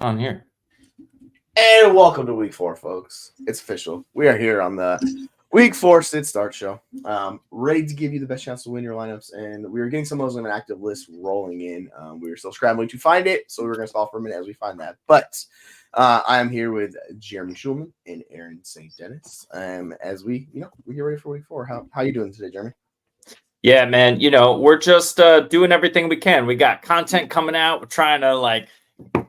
On here. And welcome to week 4, folks. It's official. We are here on the week 4 sit start show. Ready to give you the best chance to win your lineups. And we are getting some of those on an active list rolling in. We are still scrambling to find it, so we're going to stall for a minute as we find that. But I am here with Jeremy Schulman and Aaron St. Dennis. As we get ready for week 4. How you doing today, Jeremy? Yeah, man. We're just doing everything we can. We got content coming out. We're trying to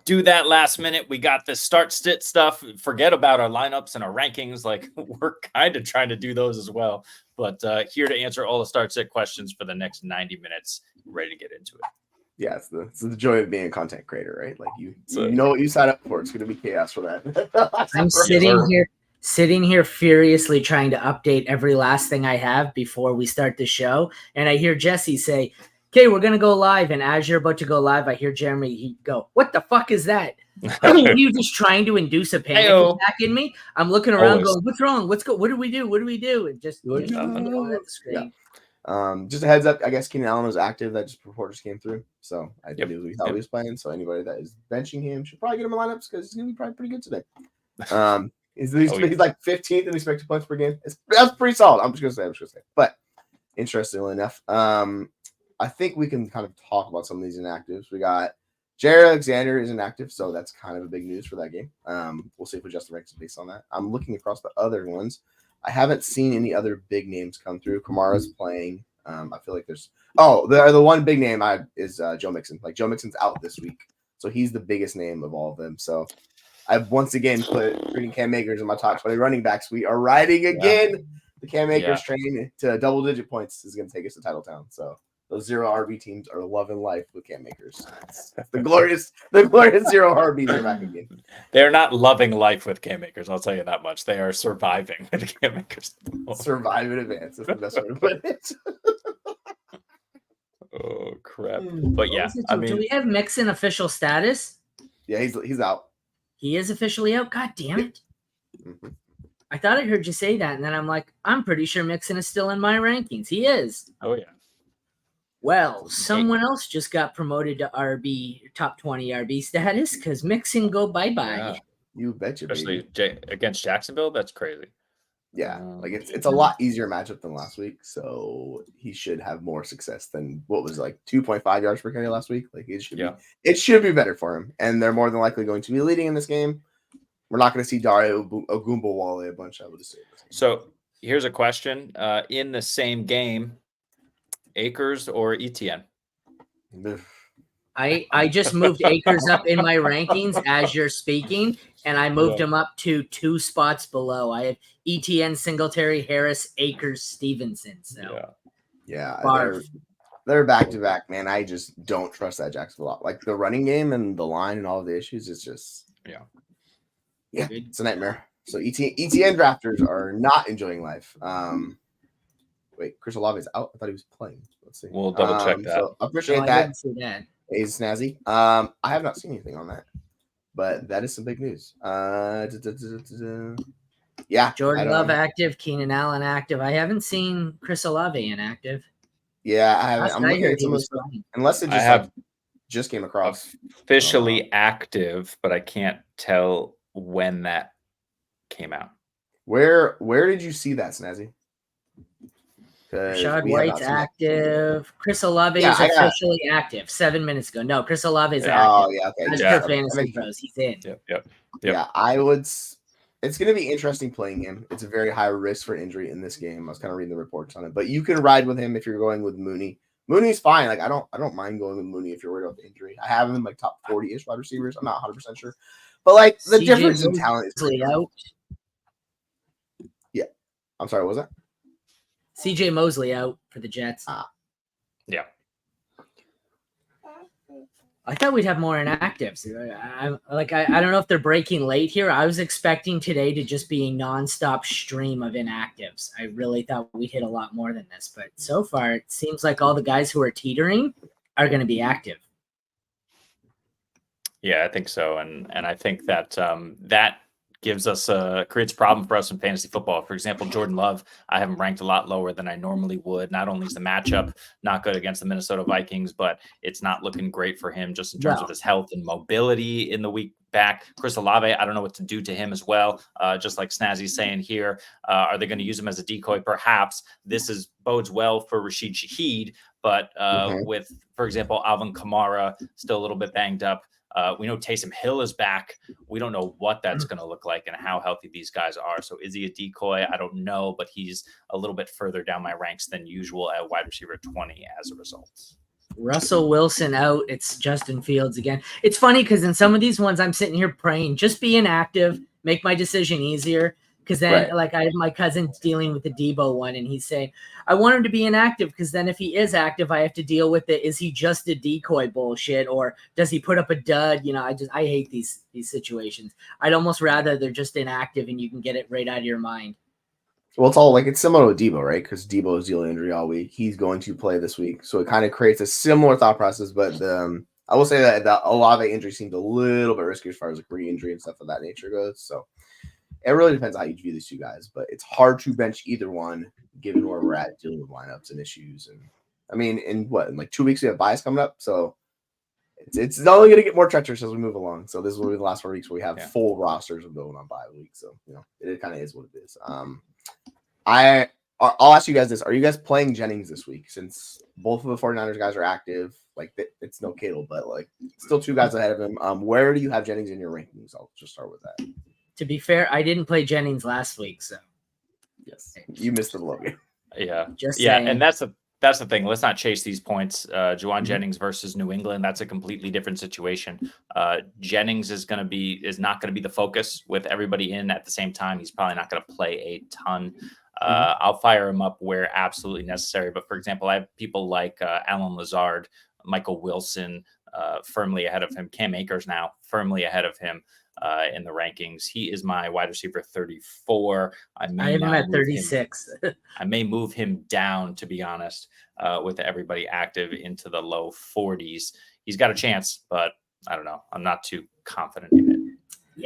do that last minute. We got this start sit stuff. Forget about our lineups and our rankings. We're kind of trying to do those as well. But here to answer all the start sit questions for the next 90 minutes. Ready to get into it. Yeah, it's the joy of being a content creator, right? Like you know what you sign up for. It's going to be chaos for that. I'm sitting here furiously trying to update every last thing I have before we start the show. And I hear Jesse say, okay, we're going to go live. And as you're about to go live, I hear Jeremy go, what the fuck is that? Are you just trying to induce a panic attack in me? I'm looking around going, what's wrrong? What do we do? What do we do? And just at the screen. Yeah. Just a heads up, I guess Keenan Allen was active. That just report just came through. So I believe we thought he was playing. So anybody that is benching him should probably get him in lineups because he's going to be probably pretty good today. He's like 15th in expected points per game. That's pretty solid. I'm just gonna say. But interestingly enough, I think we can kind of talk about some of these inactives. We got Jared Alexander is inactive, so that's kind of a big news for that game. We'll see if we adjust the ranks based on that. I'm looking across the other ones. I haven't seen any other big names come through. Kamara's playing. I feel like there's the one big name is Joe Mixon. Like Joe Mixon's out this week, so he's the biggest name of all of them. So I've once again put freaking Cam Akers in my top 20 running backs. We are riding again. Yeah. The Cam Akers train to double-digit points is going to take us to Titletown. So those zero RB teams are loving life with Cam Akers. The glorious zero RBs are back again. They're not loving life with Cam Akers. I'll tell you that much. They are surviving with Cam Akers. Survive in advance. That's the best way to put it. Oh crap! But yeah, do we have Mixon official status? Yeah, he's out. He is officially out? God damn it. Mm-hmm. I thought I heard you say that, and then I'm like, I'm pretty sure Mixon is still in my rankings. He is. Oh, yeah. Well, someone else just got promoted to RB, top 20 RB status, because Mixon go bye-bye. Yeah, you betcha, especially against Jacksonville? That's crazy. Yeah, it's a lot easier matchup than last week, so he should have more success than what was 2.5 yards per carry last week. It should be better for him, and they're more than likely going to be leading in this game. We're not going to see Dario Ogunbowale a bunch, I would assume. So here's a question: in the same game, Akers or Etienne? I just moved Akers up in my rankings as you're speaking, and I moved him up to 2 spots below. I have Etienne, Singletary, Harris, Akers, Stevenson. So they're back to back, man. I just don't trust that Jacksonville. Like the running game and the line and all of the issues, it's just it's a nightmare. So Etienne drafters are not enjoying life. Wait, Chris Olave is out. I thought he was playing. Let's see. We'll double check that. So I appreciate that. He's snazzy. I have not seen anything on that, but that is some big news. Yeah, Jordan Love active, Keenan Allen active. I haven't seen Chris Olave inactive. Yeah, I haven't. I'm looking at some of the stuff, unless it just came across officially active, but I can't tell when that came out. Where did you see that, Snazzy? Rashad White's active. Chris Olave is officially active 7 minutes ago. No, Chris Olave is active. Oh, yeah, okay. As per Fantasy Pros, he's in. Yep. Yeah, it's going to be interesting playing him. It's a very high risk for injury in this game. I was kind of reading the reports on it, but you can ride with him if you're going with Mooney. Mooney's fine. I don't mind going with Mooney if you're worried about the injury. I have him in top 40-ish wide receivers. I'm not 100% sure, but the difference in talent is pretty out. Yeah, I'm sorry. What was that? CJ Mosley out for the Jets. Yeah. I thought we'd have more inactives. I don't know if they're breaking late here. I was expecting today to just be a nonstop stream of inactives. I really thought we'd hit a lot more than this, but so far it seems like all the guys who are teetering are going to be active. Yeah, I think so, and I think that that gives us creates a problem for us in fantasy football. For example, Jordan Love, I have him ranked a lot lower than I normally would. Not only is the matchup not good against the Minnesota Vikings, but it's not looking great for him just in terms of his health and mobility in the week back. Chris Olave, I don't know what to do to him as well. Just like Snazzy's saying here, are they going to use him as a decoy? Perhaps. This bodes well for Rashid Shaheed, but with, for example, Alvin Kamara still a little bit banged up. We know Taysom Hill is back. We don't know what that's going to look like and how healthy these guys are. So is he a decoy? I don't know, but he's a little bit further down my ranks than usual at wide receiver 20 as a result. Russell Wilson out. It's Justin Fields again. It's funny because in some of these ones, I'm sitting here praying, just be inactive, make my decision easier. Because then, like, I have my cousin dealing with the Debo one, and he's saying, I want him to be inactive because then if he is active, I have to deal with it. Is he just a decoy bullshit, or does he put up a dud? You know, I hate these situations. I'd almost rather they're just inactive and you can get it right out of your mind. Well, it's all like it's similar to Debo, right? Because Debo is dealing injury all week. He's going to play this week, so it kind of creates a similar thought process. But I will say that the Olave injury seemed a little bit risky as far as like re-injury and stuff of that nature goes. So it really depends how you view these two guys. But it's hard to bench either one given where we're at dealing with lineups and issues. And I mean, in like 2 weeks we have buys coming up, so it's only going to get more treacherous as we move along. So this will be the last 4 weeks where we have full rosters of going on bye week. So it kind of is what it is. I'll ask you guys this. Are you guys playing Jennings this week? Since both of the 49ers guys are active, like it's no Kittle, but like still 2 guys ahead of him. Where do you have Jennings in your rankings? I'll just start with that. To be fair, I didn't play Jennings last week, so yes, you missed the Logan. Yeah, just saying. And that's the thing. Let's not chase these points. Juwan Jennings versus New England. That's a completely different situation. Jennings is not going to be the focus with everybody in at the same time. He's probably not going to play a ton. I'll fire him up where absolutely necessary. But for example, I have people like Alan Lazard, Michael Wilson, firmly ahead of him. Cam Akers now firmly ahead of him in the rankings. He is my wide receiver 34. I have him at 36. I may move him down, to be honest, with everybody active into the low 40s. He's got a chance, but I don't know. I'm not too confident in it.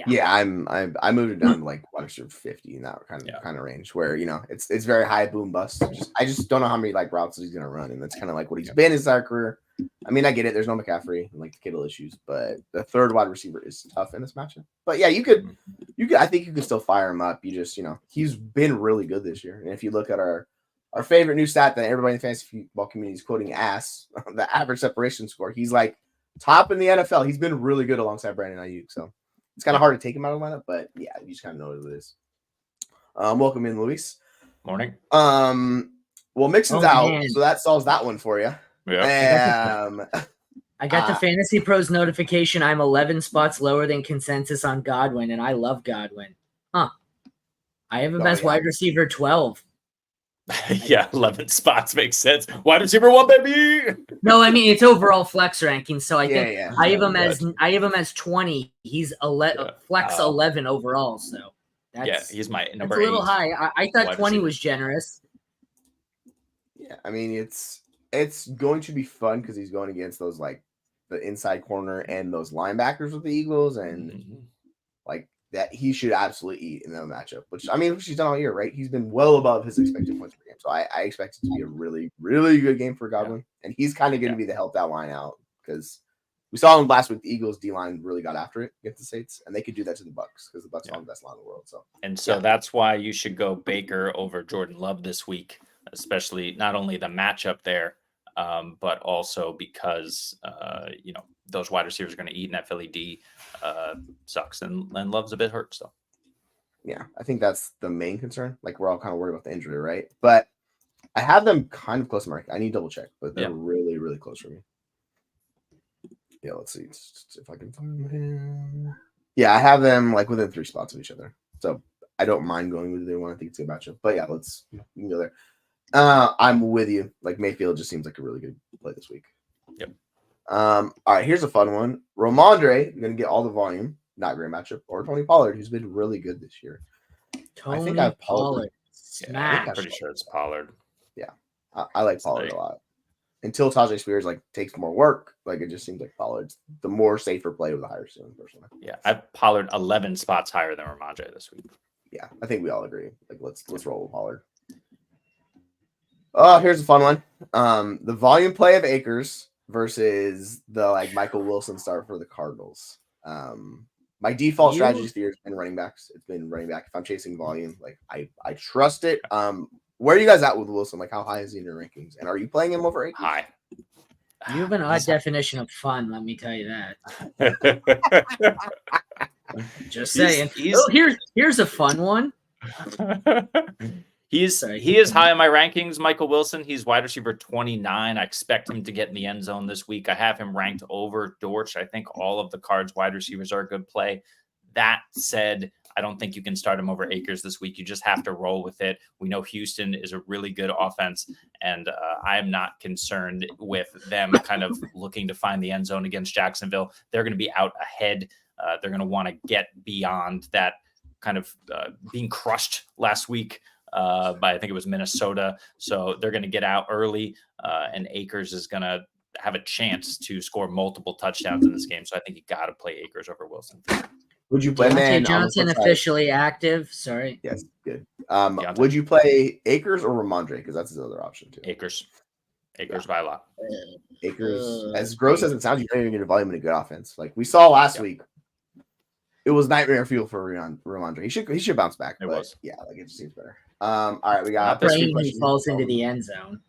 Yeah, I moved it down to like wide receiver 50 in that kind of range where it's very high boom bust. I just don't know how many like routes he's gonna run, and that's kind of like what he's been his entire career. I mean, I get it. There's no McCaffrey and like the Kittle issues, but the third wide receiver is tough in this matchup. But yeah, you could. I think you could still fire him up. You just he's been really good this year, and if you look at our favorite new stat that everybody in the fantasy football community is quoting ass, the average separation score, he's like top in the NFL. He's been really good alongside Brandon Ayuk, so. It's kind of hard to take him out of the lineup, but yeah, you just kind of know what it is. Welcome in, Luis. Morning. Well, Mixon's out, so that solves that one for you. Yeah. I got the Fantasy Pros notification. I'm 11 spots lower than consensus on Godwin, and I love Godwin. Huh. I have him as wide receiver 12. Yeah, 11 spots makes sense. Wide receiver 1, baby. No, I mean it's overall flex ranking. So I think I have him as 20. He's flex 11 overall. So he's my number 8. A little high. I thought 20 was generous. Yeah, I mean it's going to be fun because he's going against those like the inside corner and those linebackers with the Eagles, and like that he should absolutely eat in that matchup, which he's done all year, right? He's been well above his expected points per game. So I expect it to be a really, really good game for Godwin. And he's kind of going to be the help that line out because we saw him last week. The Eagles D-line really got after it against the Saints, and they could do that to the Bucs because the Bucs are the best line in the world. So that's why you should go Baker over Jordan Love this week, especially not only the matchup there, but also because those wide receivers are going to eat, and that Philly D sucks, and Love's a bit hurt. So, yeah, I think that's the main concern. Like we're all kind of worried about the injury, right? But I have them kind of close to mark. I need to double check, but they're really, really close for me. Yeah, let's see if I can find him. Yeah, I have them like within 3 spots of each other, so I don't mind going with either one. I think it's a good matchup. But yeah, we can go there. I'm with you. Like Mayfield just seems like a really good play this week. Yep. All right, here's a fun one. Ramondre, going to get all the volume. Not great matchup. Or Tony Pollard, who's been really good this year. I think I have Pollard. I'm pretty sure it's Pollard. Yeah, I like Pollard a lot. Until Tajay Spears takes more work, it just seems like Pollard's the more safer play with a higher ceiling, personally. Yeah, I have Pollard 11 spots higher than Ramondre this week. Yeah, I think we all agree. Let's roll with Pollard. Oh, here's a fun one. The volume play of Akers versus the Michael Wilson start for the Cardinals. My default strategy this year has been running backs. It's been running back. If I'm chasing volume, like I trust it. Where are you guys at with Wilson? Like, how high is he in your rankings? And are you playing him over Akers? High. You have an odd definition of fun, let me tell you that. Just saying. Here's a fun one. He is high in my rankings. Michael Wilson, he's wide receiver 29. I expect him to get in the end zone this week. I have him ranked over Dortch. I think all of the Cards wide receivers are a good play. That said, I don't think you can start him over Akers this week. You just have to roll with it. We know Houston is a really good offense, and I am not concerned with them kind of looking to find the end zone against Jacksonville. They're going to be out ahead. They're going to want to get beyond that kind of being crushed last week by, I think it was Minnesota. So they're going to get out early, and Akers is going to have a chance to score multiple touchdowns in this game. So I think you got to play Akers over Wilson. Would you play Johnson officially active? Sorry. Yes, good. Would you play Akers or Ramondre? Because that's his other option too. Akers by a lot. Akers, as gross as it sounds, you're not even going to volume in a good offense. Like we saw last week, it was nightmare fuel for Ramondre. He should bounce back. It was. Yeah, like it just seems better. All right, we got he falls into the end zone.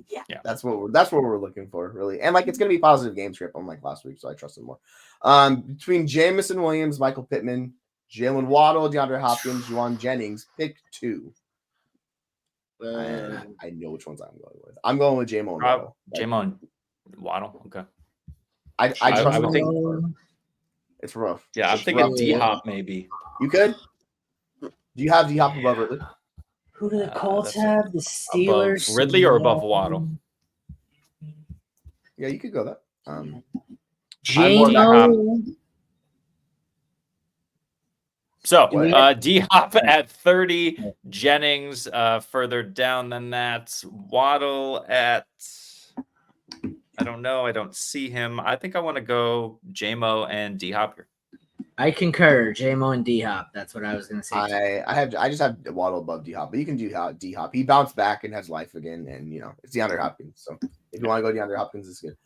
Yeah, that's what we're looking for, really. And like it's gonna be positive game script, unlike last week, so I trust him more. Between Jamison Williams, Michael Pittman, Jalen Waddle, DeAndre Hopkins, Juwan Jennings, pick two. I know which ones I'm going with. I'm going with J-Mo and Waddle. J-Mo and Waddle. Okay. I trust him. Think it's rough. Yeah, I'm thinking D-Hop maybe. You could. Do you have D-Hop above Ridley? Who do the Colts have? The Steelers. Above Ridley or above Waddle? Yeah, you could go that. J-Mo. So D-Hop at 30, Jennings further down than that, Waddle at, I don't know, I don't see him. I think I want to go J-Mo and D-Hop here. I concur, J-Mo and D-Hop. That's what I was going to say. I just have Waddle above D-Hop, but you can do D-Hop. He bounced back and has life again, and it's DeAndre Hopkins. So if you want to go DeAndre Hopkins, it's good.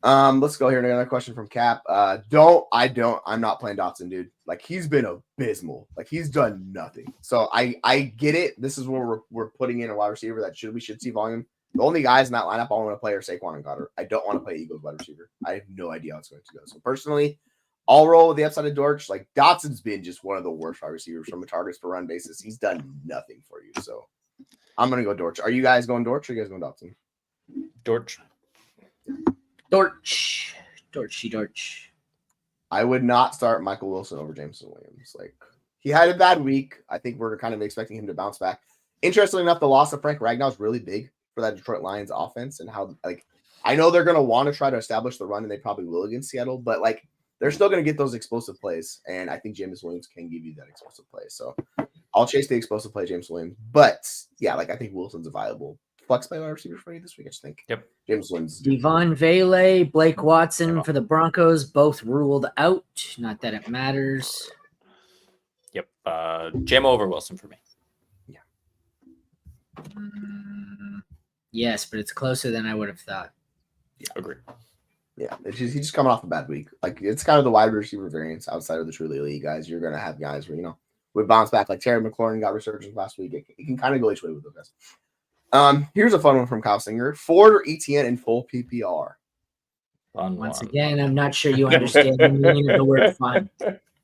Let's go here. Another question from Cap. I'm not playing Dotson, dude. Like he's been abysmal. Like he's done nothing. So I get it. This is where we're putting in a wide receiver that we should see volume. The only guys in that lineup I want to play are Saquon and Goddard. I don't want to play Eagles wide receiver. I have no idea how it's going to go. So personally, I'll roll with the upside of Dortch. Like Dotson's been just one of the worst wide receivers from a targets per run basis. He's done nothing for you. So I'm going to go Dortch. Are you guys going Dortch or are you guys going Dotson? Dortch. Dortch. I would not start Michael Wilson over Jameson Williams. Like he had a bad week. I think we're kind of expecting him to bounce back. Interestingly enough, the loss of Frank Ragnow is really big for that Detroit Lions offense and how I know they're going to want to try to establish the run and they probably will against Seattle, but like they're still going to get those explosive plays. And I think Jameson Williams can give you that explosive play. So I'll chase the explosive play, Jameson Williams. But yeah, like I think Wilson's a viable flex play wide receiver for you this week. I just think. Yep. James Williams. Devon Vele, Blake Watson for the Broncos, both ruled out. Not that it matters. Yep. J-Mo over Wilson for me. Yeah. Yes, but it's closer than I would have thought. Yeah, agree. Yeah, he's just coming off a bad week. Like it's kind of the wide receiver variance outside of the truly elite guys. You're gonna have guys where would bounce back. Like Terry McLaurin got resurgence last week. It can kind of go each way with those guys. Here's a fun one from Kyle Singer: Ford or ETN in full PPR. Once again, I'm not sure you understand the meaning of the word fun.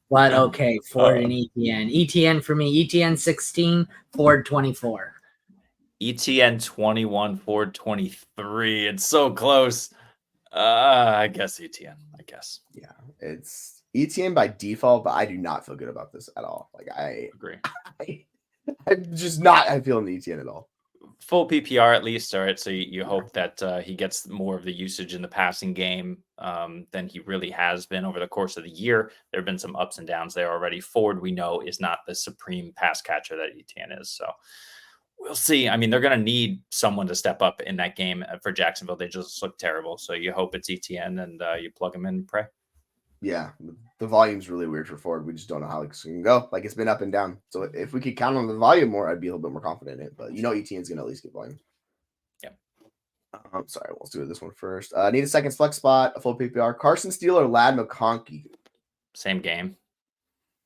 But okay, Ford and ETN. ETN for me, ETN 16, Ford 24. ETN 21, Ford 23. It's so close. I guess ETN, Yeah, it's ETN by default, but I do not feel good about this at all. Like I agree. I'm just not feeling the ETN at all. Full PPR at least. All right. So you hope that he gets more of the usage in the passing game than he really has been over the course of the year. There have been some ups and downs there already. Ford, we know, is not the supreme pass catcher that ETN is. So we'll see. I mean, they're going to need someone to step up in that game for Jacksonville. They just look terrible. So you hope it's ETN and you plug him in and pray. Yeah, the volume's really weird for Ford. We just don't know how it's going to go. Like it's been up and down. So if we could count on the volume more, I'd be a little bit more confident in it. But ETN's going to at least get volume. Yeah. I'm sorry. Let's do this one first. Need a second flex spot, a full PPR. Carson Steele or Lad McConkey? Same game.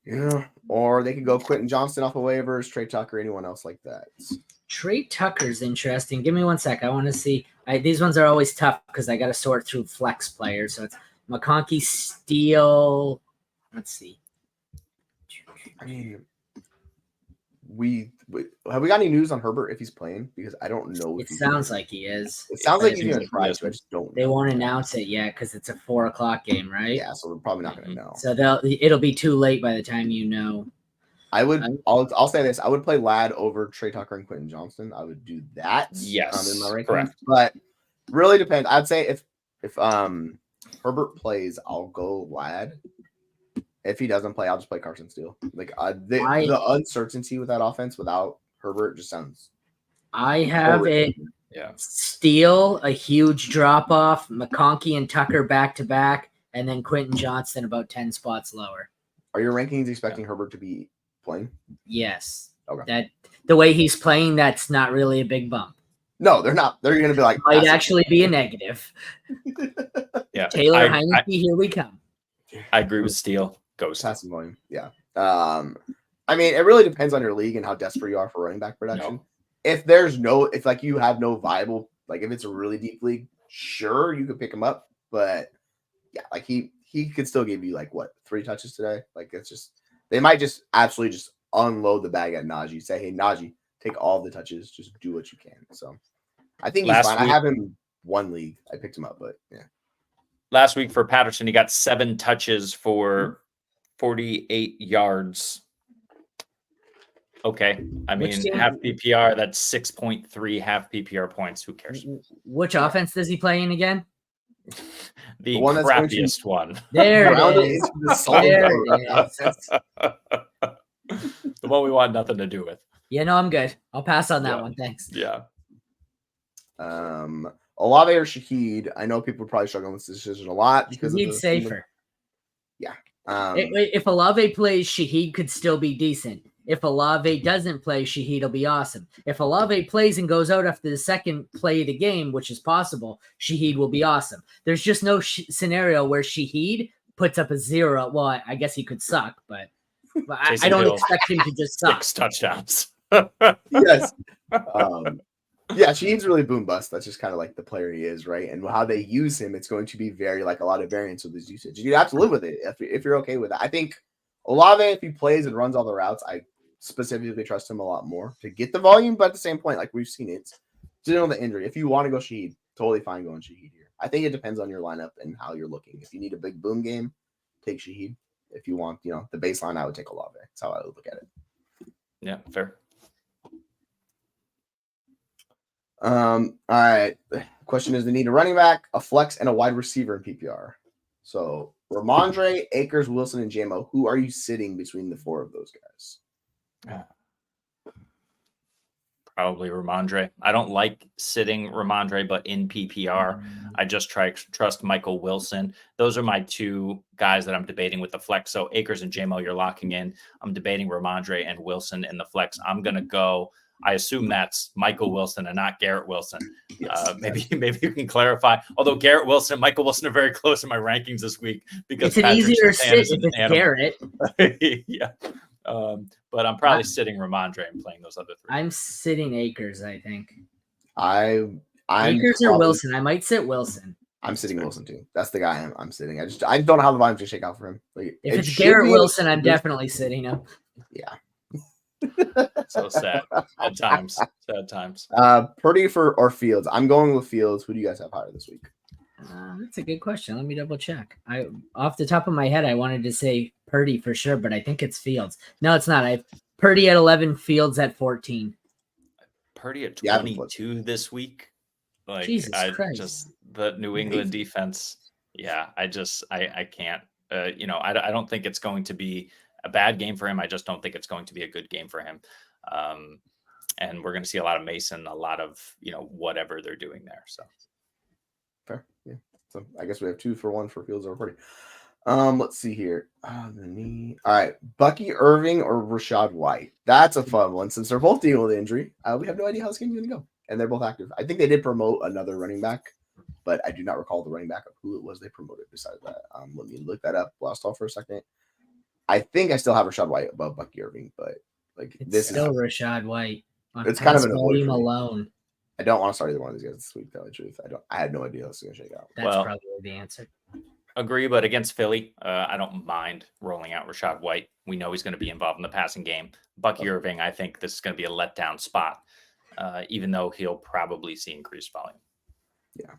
Yeah, or they could go Quentin Johnston off of waivers, Trey Tucker, anyone else like that. Trey Tucker's interesting. Give me 1 sec. I want to see. These ones are always tough because I got to sort through flex players. So it's McConkey, Steele. Let's see. I mean, have we got any news on Herbert if he's playing? Because I don't know. It sounds like he is. It sounds like he's Seems going like to try he to. I just don't. They won't announce it yet because it's a 4:00 game, right? Yeah, so we're probably not going to know. So it'll be too late by the time you know. I'll say this. I would play Ladd over Trey Tucker and Quentin Johnston. I would do that. Yes, in my rankings. correct. But really depends. I'd say if Herbert plays, I'll go Ladd. If he doesn't play, I'll just play Carson Steele. Like the uncertainty with that offense without Herbert just sounds. I have it. Yeah. Steele, a huge drop off. McConkey and Tucker back to back, and then Quentin Johnston about 10 spots lower. Are your rankings expecting Herbert to be playing? Yes. Okay. That the way he's playing, that's not really a big bump. No, they're not. They're going to be like might actually be a negative. Yeah. Taylor Heineke, here we come. I agree with Steele. Goes passing volume. Yeah. I mean, it really depends on your league and how desperate you are for running back production. If you have no viable, like if it's a really deep league, sure you could pick him up, but yeah, like he could still give you like 3 touches today. Like it's just they might just absolutely just unload the bag at Najee. Say, hey Najee, take all the touches, just do what you can. So I think he's fine. I have him 1 league. I picked him up, but yeah. Last week for Patterson, he got 7 touches for 48 yards. Okay. I mean, half PPR, that's 6.3 half PPR points. Who cares? Which offense does he play in again? The one crappiest one. There it is. There it is. The one we want nothing to do with. Yeah, no, I'm good. I'll pass on that one. Thanks. Yeah. Olave or Shaheed. I know people are probably struggling with this decision a lot because Shaheed's safer. Yeah. If Olave plays, Shaheed could still be decent. If Olave doesn't play, Shaheed will be awesome. If Olave plays and goes out after the second play of the game, which is possible, Shaheed will be awesome. There's just no scenario where Shaheed puts up a 0. Well, I guess he could suck, but I don't expect him to just suck. 6 touchdowns. Yes. Yeah, Shaheed's really boom bust. That's just kind of like the player he is, right? And how they use him, it's going to be very like a lot of variance with his usage. You have to live with it if you're okay with that. I think Olave, if he plays and runs all the routes, I specifically trust him a lot more to get the volume, but at the same point, like we've seen it, still the injury. If you want to go Shaheed, totally fine going Shaheed here. I think it depends on your lineup and how you're looking. If you need a big boom game, take Shaheed. If you want, the baseline, I would take Olave. That's how I would look at it. Yeah, fair. All right. The question is: they need a running back, a flex, and a wide receiver in PPR. So Ramondre, Akers, Wilson, and JMO. Who are you sitting between the 4 of those guys? Probably Ramondre. I don't like sitting Ramondre, but in PPR, I just trust Michael Wilson. Those are my 2 guys that I'm debating with the flex. So Akers and JMO, you're locking in. I'm debating Ramondre and Wilson in the flex. I'm going to go. I assume that's Michael Wilson and not Garrett Wilson. Yes, maybe you can clarify. Although Garrett Wilson, Michael Wilson are very close in my rankings this week because it's an easier sit if it's Garrett. Yeah. But I'm probably sitting Ramondre and playing those other 3. I'm sitting Akers, I think. I'm Akers or Wilson. I might sit Wilson. I'm sitting Wilson too. That's the guy I'm sitting. I don't know how the volume's gonna shake out for him. Like, if it's Garrett Wilson, I'm definitely sitting him. Yeah. So sad. Sad times. Purdy or Fields? I'm going with Fields. Who do you guys have higher this week? That's a good question. Let me double check. Off the top of my head, I wanted to say Purdy for sure, but I think it's Fields. No, it's not. I have Purdy at 11, Fields at 14. Purdy at 22 this week. Like Jesus Christ. Just the New England defense. Yeah, I can't. I don't think it's going to be a bad game for him. I just don't think it's going to be a good game for him. And we're going to see a lot of Mason, a lot of, whatever they're doing there. So fair. Yeah. So I guess we have 2 for 1 for Fields or Purdy. Let's see here. All right. Bucky Irving or Rashad White? That's a fun one since they're both dealing with injury. We have no idea how this game's going to go. And they're both active. I think they did promote another running back, but I do not recall the running back of who it was they promoted besides that. Let me look that up. Blast off for a second. I think I still have Rashad White above Bucky Irving, but like It's this still is Rashad White. On it's kind of pass an avoid volume for me. alone. I don't want to start either one of these guys this week, to tell the truth. I had no idea how this was gonna shake out. That's probably the answer. Agree, but against Philly, I don't mind rolling out Rashad White. We know he's going to be involved in the passing game. Bucky Irving, I think this is going to be a letdown spot, even though he'll probably see increased volume. Yeah.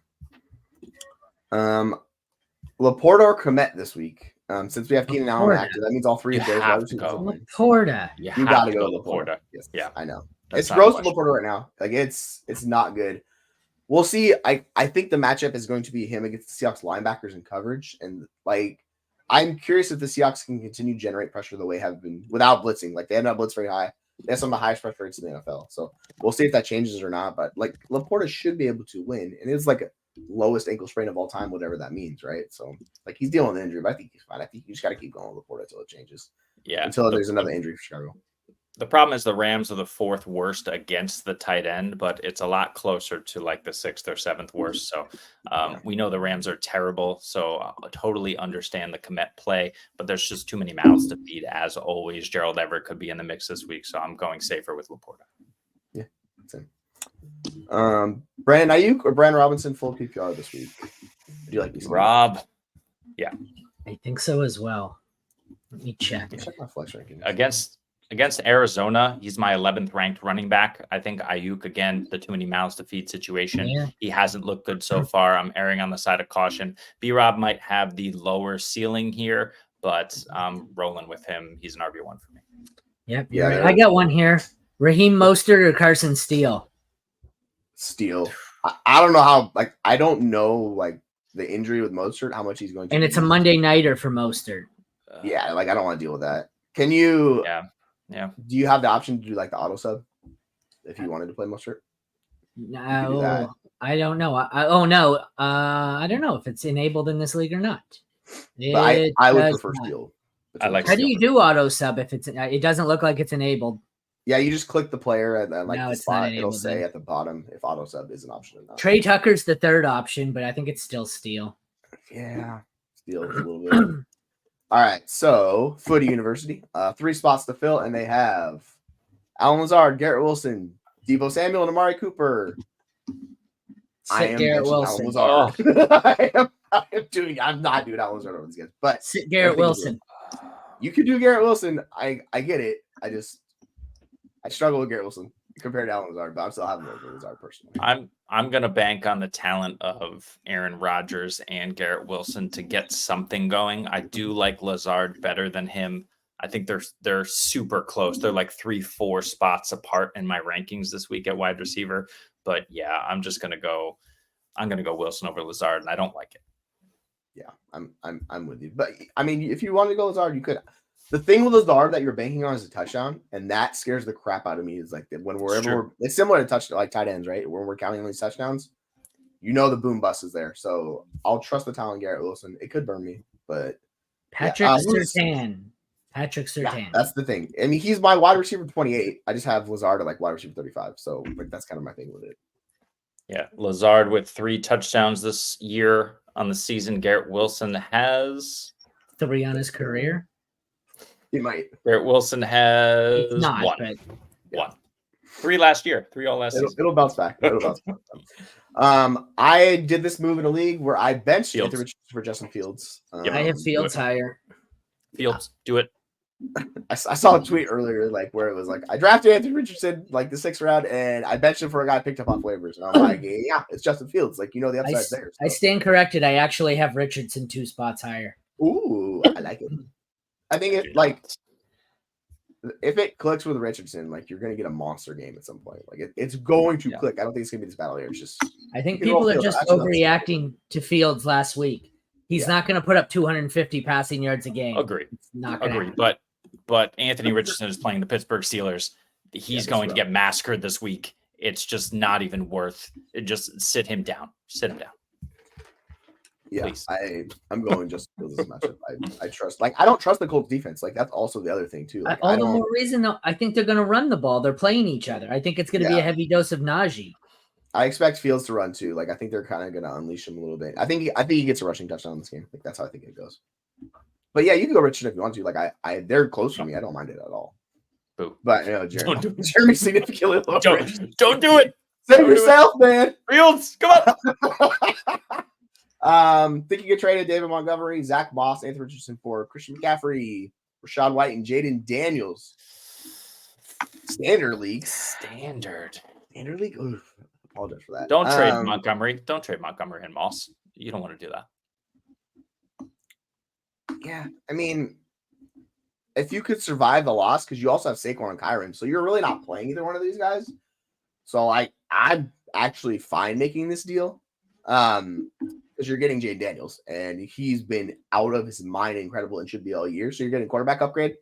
Laporta or Komet this week. Since we have Keenan Allen active, that means all three of those wide receivers will win. Laporta. You got to go Laporta. Yes, yeah, I know. That's it's gross with Laporta right now. Like it's not good. We'll see. I think the matchup is going to be him against the Seahawks linebackers in coverage, and like I'm curious if the Seahawks can continue to generate pressure the way have been without blitzing. Like they have not blitzed very high. They have some of the highest pressure rates in the NFL. So we'll see if that changes or not. But like Laporta should be able to win, and it's like a lowest ankle sprain of all time, whatever that means, right? So like he's dealing with an injury, but I think he's fine. I think you just got to keep going with Laporta until it changes. Yeah, until there's another injury for Chicago. The problem is the Rams are the 4th worst against the tight end, but it's a lot closer to like the 6th or 7th worst. So we know the Rams are terrible. So I totally understand the Komet play, but there's just too many mouths to feed. As always, Gerald Everett could be in the mix this week, so I'm going safer with Laporta. Yeah, same. Brandon Ayuk or Brandon Robinson full PPR this week? Do you like these? Rob? Yeah, I think so as well. Let me check. Check my flex rankings. Against Arizona, he's my 11th ranked running back. I think Ayuk, again, the too many mouths to feed situation. Yeah. He hasn't looked good so far. I'm erring on the side of caution. B-Rob might have the lower ceiling here, but I'm rolling with him. He's an RB1 for me. Yep. Yeah, right. I got one here. Raheem Mostert or Carson Steele? Steele. I don't know how, like, I don't know, like, the injury with Mostert, how much he's going to. And it's a Monday nighter for Mostert. Yeah, like, I don't want to deal with that. Can you. Yeah. Do you have the option to do like the auto sub if you wanted to play Mostert? No, I don't know. I don't know if it's enabled in this league or not. But I would prefer Steele. How do you do auto sub if it's? It doesn't look like it's enabled. Yeah, you just click the player and then like no, the spot. It'll say at the bottom if auto sub is an option or not. Trey Tucker's the 3rd option, but I think it's still Steele. Yeah, Steele is a little bit. All right, so Footy University, 3 spots to fill, and they have Alan Lazard, Garrett Wilson, Deebo Samuel, and Amari Cooper. Sit Garrett Wilson. Oh. I'm not doing Alan Lazard over these guys, but sit Garrett Wilson. You could do Garrett Wilson. I get it. I struggle with Garrett Wilson compared to Alan Lazard, but I'm still having Lazard personally. I'm gonna bank on the talent of Aaron Rodgers and Garrett Wilson to get something going. I do like Lazard better than him. I think they're super close. They're like 3-4 spots apart in my rankings this week at wide receiver. But yeah, I'm gonna go Wilson over Lazard, and I don't like it. Yeah, I'm with you. But I mean, if you wanted to go Lazard, you could. The thing with Lazard that you're banking on is a touchdown, and that scares the crap out of me. Is like when it's similar to like tight ends, right? When we're counting on these touchdowns, the boom bust is there. So I'll trust the talent Garrett Wilson. It could burn me, but Patrick Surtain. Yeah, that's the thing. I mean, he's my wide receiver 28. I just have Lazard at like wide receiver 35. So like that's kind of my thing with it. Yeah, Lazard with 3 touchdowns this year on the season. Garrett Wilson has 3 on his career. He might. Garrett Wilson has not 1. But... 1. 3 last year. 3 all last season. It'll bounce back. I did this move in a league where I benched Anthony Richardson for Justin Fields. I have Fields higher. Fields, do it. I saw a tweet earlier, like where it was like I drafted Anthony Richardson like the 6th round, and I benched him for a guy picked up off waivers, and I'm like, yeah, it's Justin Fields. Like the upside's there. So. I stand corrected. I actually have Richardson 2 spots higher. Ooh, I like it. I think if it clicks with Richardson, like you're gonna get a monster game at some point. Like it's going to click. I don't think it's gonna be this battle here. It's just I think people are just overreacting to Fields last week. He's not gonna put up 250 passing yards a game. Agree. It's not gonna happen. But Anthony Richardson is playing the Pittsburgh Steelers. He's going to get massacred this week. It's just not even worth it. Just sit him down. Sit him down. Yeah, please. I'm going just for this matchup. I trust. Like I don't trust the Colts defense. Like that's also the other thing too. Like, all the more reason though. I think they're going to run the ball. They're playing each other. I think it's going to be a heavy dose of Najee. I expect Fields to run too. Like I think they're kind of going to unleash him a little bit. I think he gets a rushing touchdown in this game. Like that's how I think it goes. But yeah, you can go Richardson if you want to. Like they're close for me. I don't mind it at all. Boo. But Jeremy's significantly lower. Don't do it. Save yourself, man. Fields, come on. Think you could trade a David Montgomery, Zach Moss, Anthony Richardson for Christian McCaffrey, Rachaad White, and Jaden Daniels. Standard league. Standard league. Oof, apologize for that. Don't trade Montgomery. Don't trade Montgomery and Moss. You don't want to do that. Yeah, I mean, if you could survive the loss, because you also have Saquon and Kyron, so you're really not playing either one of these guys. So I'm actually fine making this deal, because you're getting Jaden Daniels, and he's been out of his mind, incredible, and should be all year. So you're getting quarterback upgrade,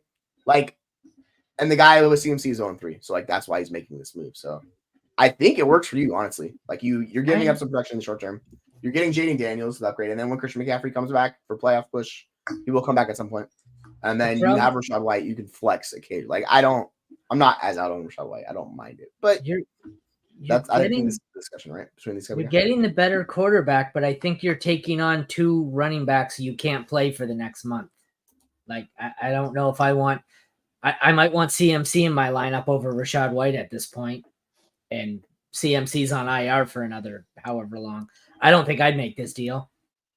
and the guy with CMC is 0-3, so that's why he's making this move. So I think it works for you, honestly. You're giving up some production in the short term. You're getting Jaden Daniels with upgrade, and then when Christian McCaffrey comes back for playoff push, he will come back at some point. And then you have Rachaad White. You can flex occasionally. I'm not as out on Rachaad White. I don't mind it, but I think this discussion right between these guys. You're getting the better quarterback, but I think you're taking on 2 running backs you can't play for the next month. I don't know if I want. I might want CMC in my lineup over Rachaad White at this point, and CMC's on IR for another however long. I don't think I'd make this deal.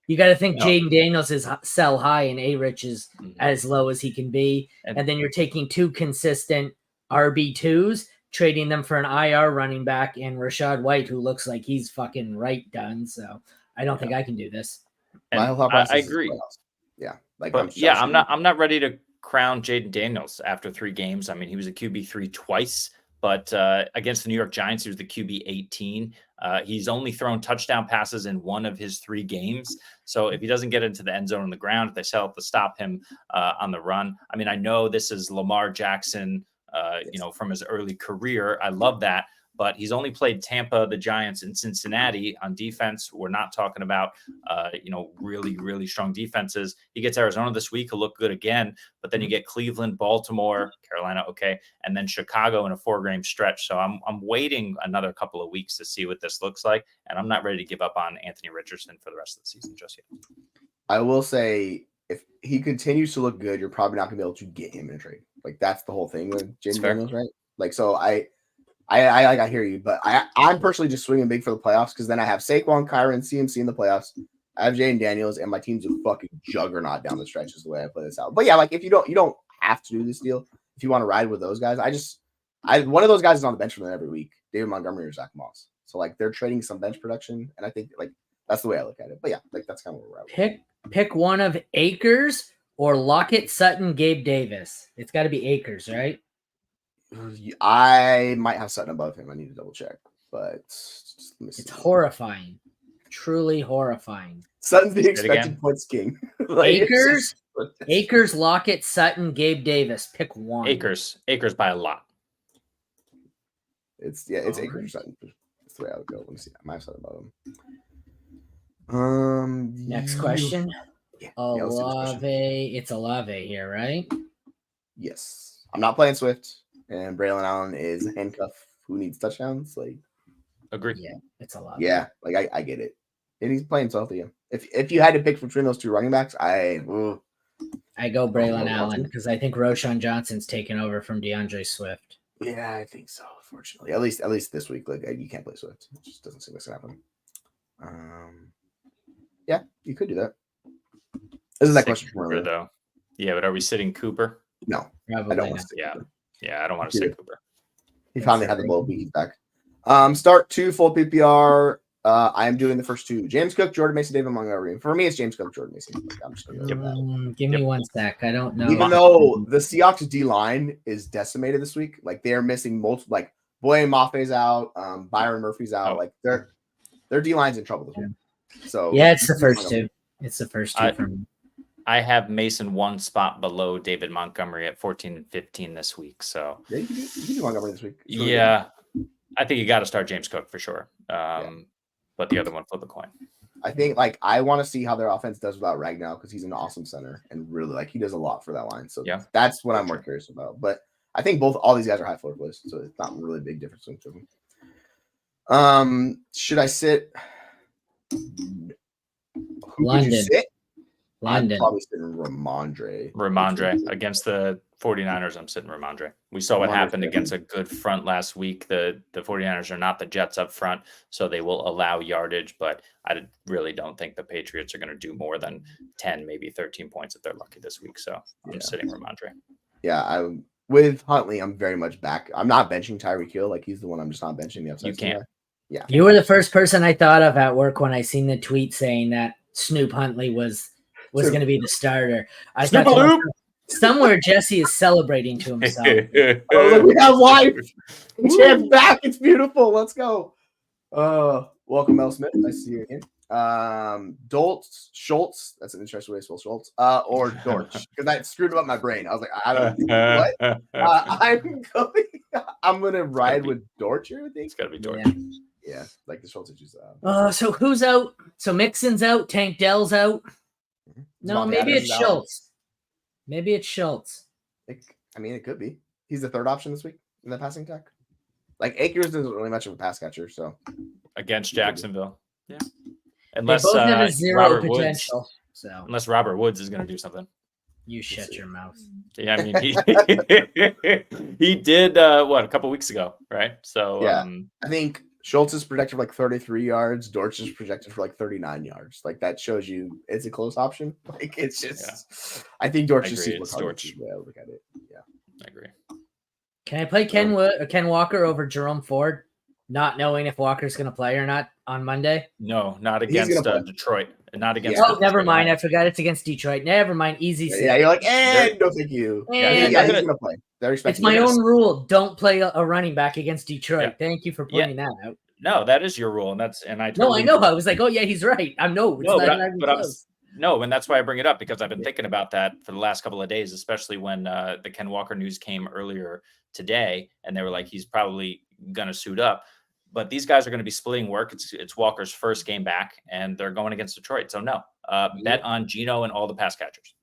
You got to think Jaden Daniels is sell high and A-Rich is as low as he can be. And then you're taking 2 consistent RB2s, trading them for an IR running back and Rachaad White, who looks like he's fucking done. So I don't think I can do this. And I agree. Yeah. I'm not ready to crown Jaden Daniels after 3 games. I mean, he was a QB3 twice. But against the New York Giants, he was the QB 18. He's only thrown touchdown passes in 1 of his 3 games. So if he doesn't get into the end zone on the ground, if they set up to stop him on the run, I mean, I know this is Lamar Jackson, from his early career. I love that. But he's only played Tampa, the Giants, and Cincinnati on defense. We're not talking about, really, really strong defenses. He gets Arizona this week. He'll look good again. But then you get Cleveland, Baltimore, Carolina, okay, and then Chicago in a 4-game stretch. So I'm waiting another couple of weeks to see what this looks like. And I'm not ready to give up on Anthony Richardson for the rest of the season just yet. I will say, if he continues to look good, you're probably not going to be able to get him in a trade. That's the whole thing with Jaden Daniels, right? So I hear you, but I'm personally just swinging big for the playoffs because then I have Saquon, Kyron, CMC in the playoffs. I have Jaden Daniels, and my team's a fucking juggernaut down the stretch is the way I play this out. But yeah, if you don't have to do this deal, if you want to ride with those guys, one of those guys is on the bench for them every week, David Montgomery or Zach Moss. So they're trading some bench production, and I think that's the way I look at it. But yeah, that's kind of where we're at. Pick one of Akers or Lockett, Sutton, Gabe Davis. It's got to be Akers, right? I might have Sutton above him. I need to double check, but let me see. It's horrifying, truly horrifying. Sutton's the expected points king. Akers, Lockett, Sutton, Gabe Davis. Pick one. Akers by a lot. It's Akers or Sutton. That's the way I would go. Let me see. I might have Sutton above him. Next question. Yeah, Olave. It's Olave here, right? Yes. I'm not playing Swift. And Braylon Allen is a handcuff who needs touchdowns. Agree. Yeah, it's a lot. Yeah, I get it. And he's playing healthy. If you had to pick between those 2 running backs, I go Braylon Allen because I think Roshan Johnson's taken over from DeAndre Swift. Yeah, I think so. Unfortunately, at least this week, you can't play Swift. It just doesn't seem like it's gonna happen. Yeah, you could do that. Isn't that question for Cooper, though? Yeah, but are we sitting Cooper? No, probably I don't not. Yeah, I don't want to say Cooper. He finally had the ball beat back. Start 2 full PPR. I am doing the first 2. James Cook, Jordan Mason, David Montgomery. For me, it's James Cook, Jordan Mason. I'm just gonna go give me 1 sec. I don't know. Even though the Seahawks D line is decimated this week, they're missing multiple. Boye Maffe's out, Byron Murphy's out. Their D line's in trouble this week. So yeah, it's the first 2. It's the first 2 for me. I have Mason 1 spot below David Montgomery at 14 and 15 this week. So yeah, you can do Montgomery this week. Yeah, I think you got to start James Cook for sure. But the other one, flip a coin. I think I want to see how their offense does without Ragnow because he's an awesome center and really he does a lot for that line. So that's what I'm more curious about. But I think all these guys are high floor plays, so it's not really a big difference between them. Should I sit? Who London. Could you sit? London. I'm probably sitting Ramondre. Ramondre against the 49ers. I'm sitting Ramondre. We saw what happened against a good front last week. The 49ers are not the Jets up front, so they will allow yardage, but I really don't think the Patriots are going to do more than 10, maybe 13 points if they're lucky this week. So I'm sitting Ramondre. Yeah, with Huntley, I'm very much back. I'm not benching Tyreek Hill. Like, he's the one I'm just not benching. The upside. You can't. Yeah. You were the first person I thought of at work when I seen the tweet saying that Snoop Huntley was going to be the starter. I thought to myself, somewhere Jesse is celebrating to himself. Look, we have life. Champ back. It's beautiful. Let's go. Welcome, L. Smith. Nice to see you again. Schultz. That's an interesting way to spell Schultz. Or Dortch, because that screwed up my brain. I was like, I don't know what. I'm gonna ride with Dortch here. I think it's gotta be Dortch. Yeah, like the Schultz issues. So who's out? So Mixon's out. Tank Dell's out. No, maybe it's Schultz. Maybe it's Schultz. It could be. He's the third option this week in the passing attack. Like, Akers isn't really much of a pass catcher, so against Jacksonville, yeah. Unless they both have a zero Robert potential. Woods, so unless Robert Woods is going to do something, you shut your mouth. Yeah, I mean he did a couple weeks ago, right? So yeah, I think Schultz is projected for like 33 yards. Dortch is projected for like 39 yards. Like, that shows you it's a close option. Like, it's just, I think Dortch is super Dortch. Yeah, look at it. Yeah, I agree. Can I play Ken Walker over Jerome Ford, not knowing if Walker's going to play or not on Monday? No, not against Detroit. Not against. Oh, never mind. I forgot it's against Detroit. Never mind. Easy. Yeah, you're like, no, thank you. He's going to play. It's my own rule. Don't play a running back against Detroit. Yeah. Thank you for pointing that out. No, that is your rule, and I. Totally I know. I was like, oh yeah, he's right. I know. And that's why I bring it up, because I've been thinking about that for the last couple of days, especially when the Ken Walker news came earlier today, and they were like, he's probably going to suit up. But these guys are going to be splitting work. It's Walker's first game back, and they're going against Detroit. So no, bet on Geno and all the pass catchers.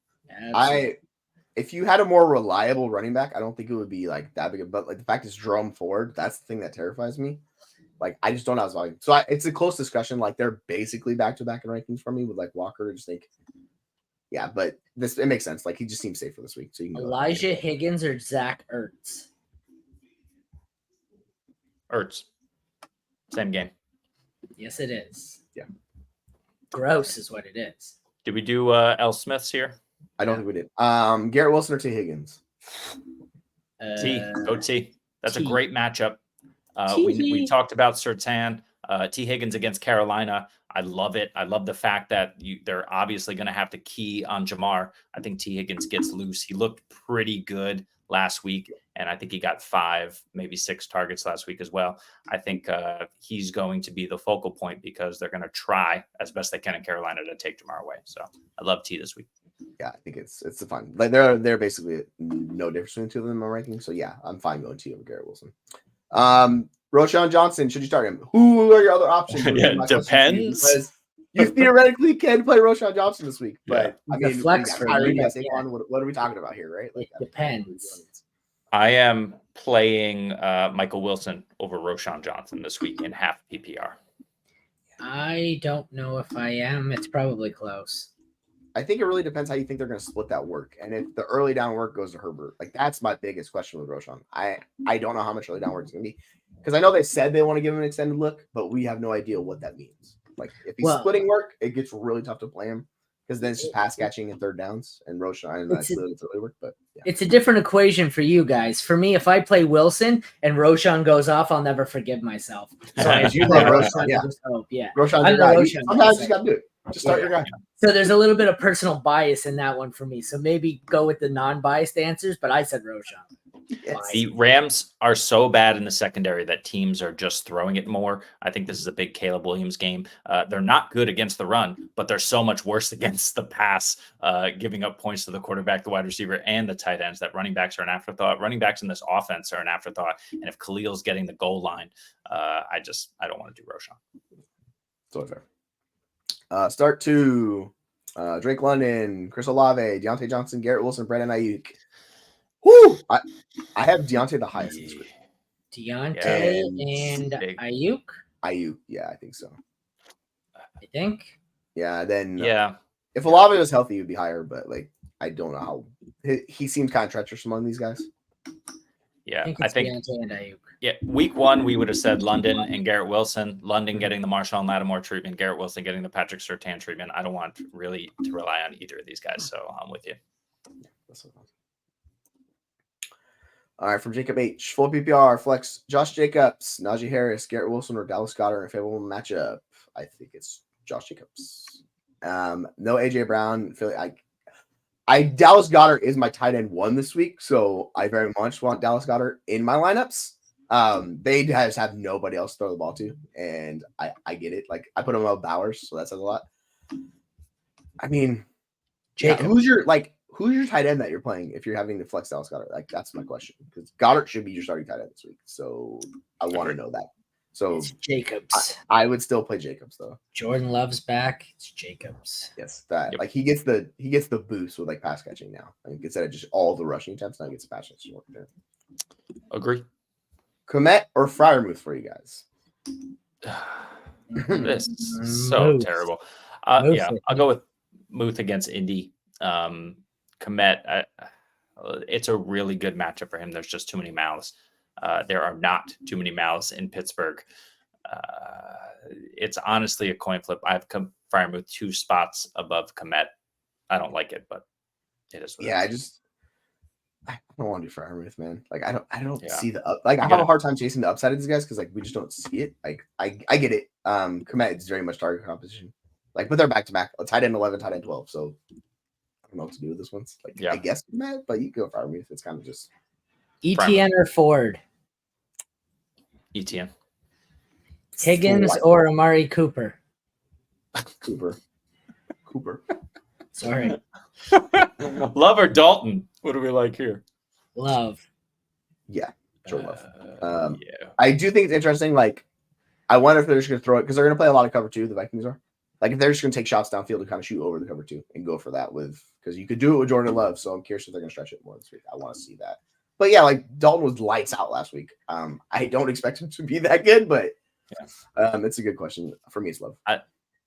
If you had a more reliable running back, I don't think it would be like that big. But like, the fact is Jerome Ford, that's the thing that terrifies me. Like, I just don't know his volume. So it's a close discussion. Like, they're basically back to back in rankings for me with like Walker. I just think, yeah, but it makes sense. Like, he just seems safe for this week. So you can Elijah Higgins or Zach Ertz. Ertz. Same game. Yes, it is. Yeah. Gross is what it is. Did we do L. Smiths here? I don't think we did. Garrett Wilson or T. Higgins? Go T. That's a great matchup. We talked about Surtain. T. Higgins against Carolina. I love it. I love the fact that they're obviously going to have to key on Jamar. I think T. Higgins gets loose. He looked pretty good last week, and I think he got 5, maybe 6 targets last week as well. I think he's going to be the focal point, because they're going to try as best they can in Carolina to take Jamar away. So I love T this week. Yeah, I think it's fun. Like, they're basically no difference between the two of them in my ranking. So yeah, I'm fine going T over Garrett Wilson. Roshan Johnson, should you start him? Who are your other options? Yeah, depends. You theoretically can play Roshan Johnson this week, but I mean, flex for what are we talking about here, right? Like, it depends. I am playing Michael Wilson over Roshan Johnson this week in half PPR. I don't know if I am. It's probably close. I think it really depends how you think they're going to split that work. And if the early down work goes to Herbert, like, that's my biggest question with Roshan. I don't know how much early down work is going to be, because I know they said they want to give him an extended look, but we have no idea what that means. Like, if he's splitting work, it gets really tough to play him, because then it's just pass catching and third downs, and Roshan, and that's early work. But yeah. It's a different equation for you guys. For me, if I play Wilson and Roshan goes off, I'll never forgive myself. So you play Roshan, yeah. Roshan's your guy. Sometimes you just got to do it. Just start your guy. So there's a little bit of personal bias in that one for me. So maybe go with the non-biased answers, but I said Roshan. Yes. The Rams are so bad in the secondary that teams are just throwing it more. I think this is a big Caleb Williams game. They're not good against the run, but they're so much worse against the pass, giving up points to the quarterback, the wide receiver, and the tight ends. That running backs are an afterthought. Running backs in this offense are an afterthought. And if Khalil's getting the goal line, I don't want to do Roshan. So fair. Start 2. Drake London, Chris Olave, Deontay Johnson, Garrett Wilson, Brandon Ayuk. Woo! I have Deontay the highest in this group. Deontay and Ayuk? Ayuk, yeah, I think so. I think. Yeah, then If Olave was healthy, he'd be higher, but like I don't know how he seems kind of treacherous among these guys. Yeah, I think and Ayuk. Yeah, week 1 we would have said London and Garrett Wilson. London getting the Marshawn Lattimore treatment, Garrett Wilson getting the Patrick Surtain treatment. I don't want really to rely on either of these guys, so I'm with you. All right, from Jacob H. Full PPR, flex Josh Jacobs, Najee Harris, Garrett Wilson, or Dallas Goedert in a favorable matchup. I think it's Josh Jacobs. No AJ Brown. Philly. I Dallas Goedert is my tight end 1 this week, so I very much want Dallas Goedert in my lineups. They just have nobody else to throw the ball to, and I get it. Like I put him above Bowers, so that says a lot. I mean, yeah, who's your tight end that you're playing if you're having to flex Dallas Goedert? Like that's my question, because Goddard should be your starting tight end this week. So I want to know that. So it's Jacobs. I would still play Jacobs though. Jordan Love's back. It's Jacobs. Yes, that like he gets the boost with like pass catching now. I think instead of just all the rushing attempts, now he gets the pass catching work there. Agree. Komet or Freiermuth for you guys? This is so terrible. Yeah, I'll go with Muth against Indy. Komet, it's a really good matchup for him. There's just too many mouths. There are not too many mouths in Pittsburgh. It's honestly a coin flip. I have Freiermuth 2 spots above Komet. I don't like it, but it is. Yeah, I don't want to do Freiermuth, man. Like I don't see the up. Like I have a hard time chasing the upside of these guys because like we just don't see it. Like I get it. Komet is very much target competition. Like, but they're back to back. A tight end 11, tight end 12. So I don't know what to do with this one. Like I guess Komet, but you go Freiermuth. It's kind of just ETN or Ford. ETN. Higgins or Amari Cooper. Cooper. Sorry. Love or Dalton? What do we like here? Love. Yeah, sure love. Yeah. I do think it's interesting. Like, I wonder if they're just going to throw it because they're going to play a lot of cover 2. The Vikings are. Like, if they're just going to take shots downfield and kind of shoot over the cover 2 and go for that because you could do it with Jordan Love. So I'm curious if they're going to stretch it more this week. I want to see that. But yeah, like Dalton was lights out last week. I don't expect him to be that good, but it's a good question. For me, it's love.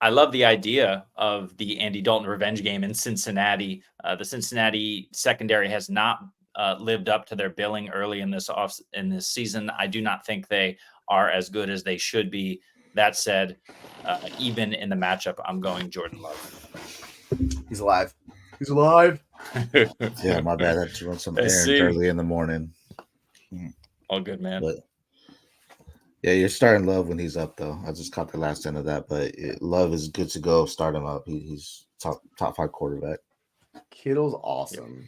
I love the idea of the Andy Dalton revenge game in Cincinnati. The Cincinnati secondary has not lived up to their billing early in this season. I do not think they are as good as they should be. That said, even in the matchup, I'm going Jordan Love. He's alive. He's alive. Yeah, my bad. I had to run some errands early in the morning. All good, man. But yeah, you're starting Love when he's up, though. I just caught the last end of that, but Love is good to go. Start him up. He's top 5 quarterback. Kittle's awesome.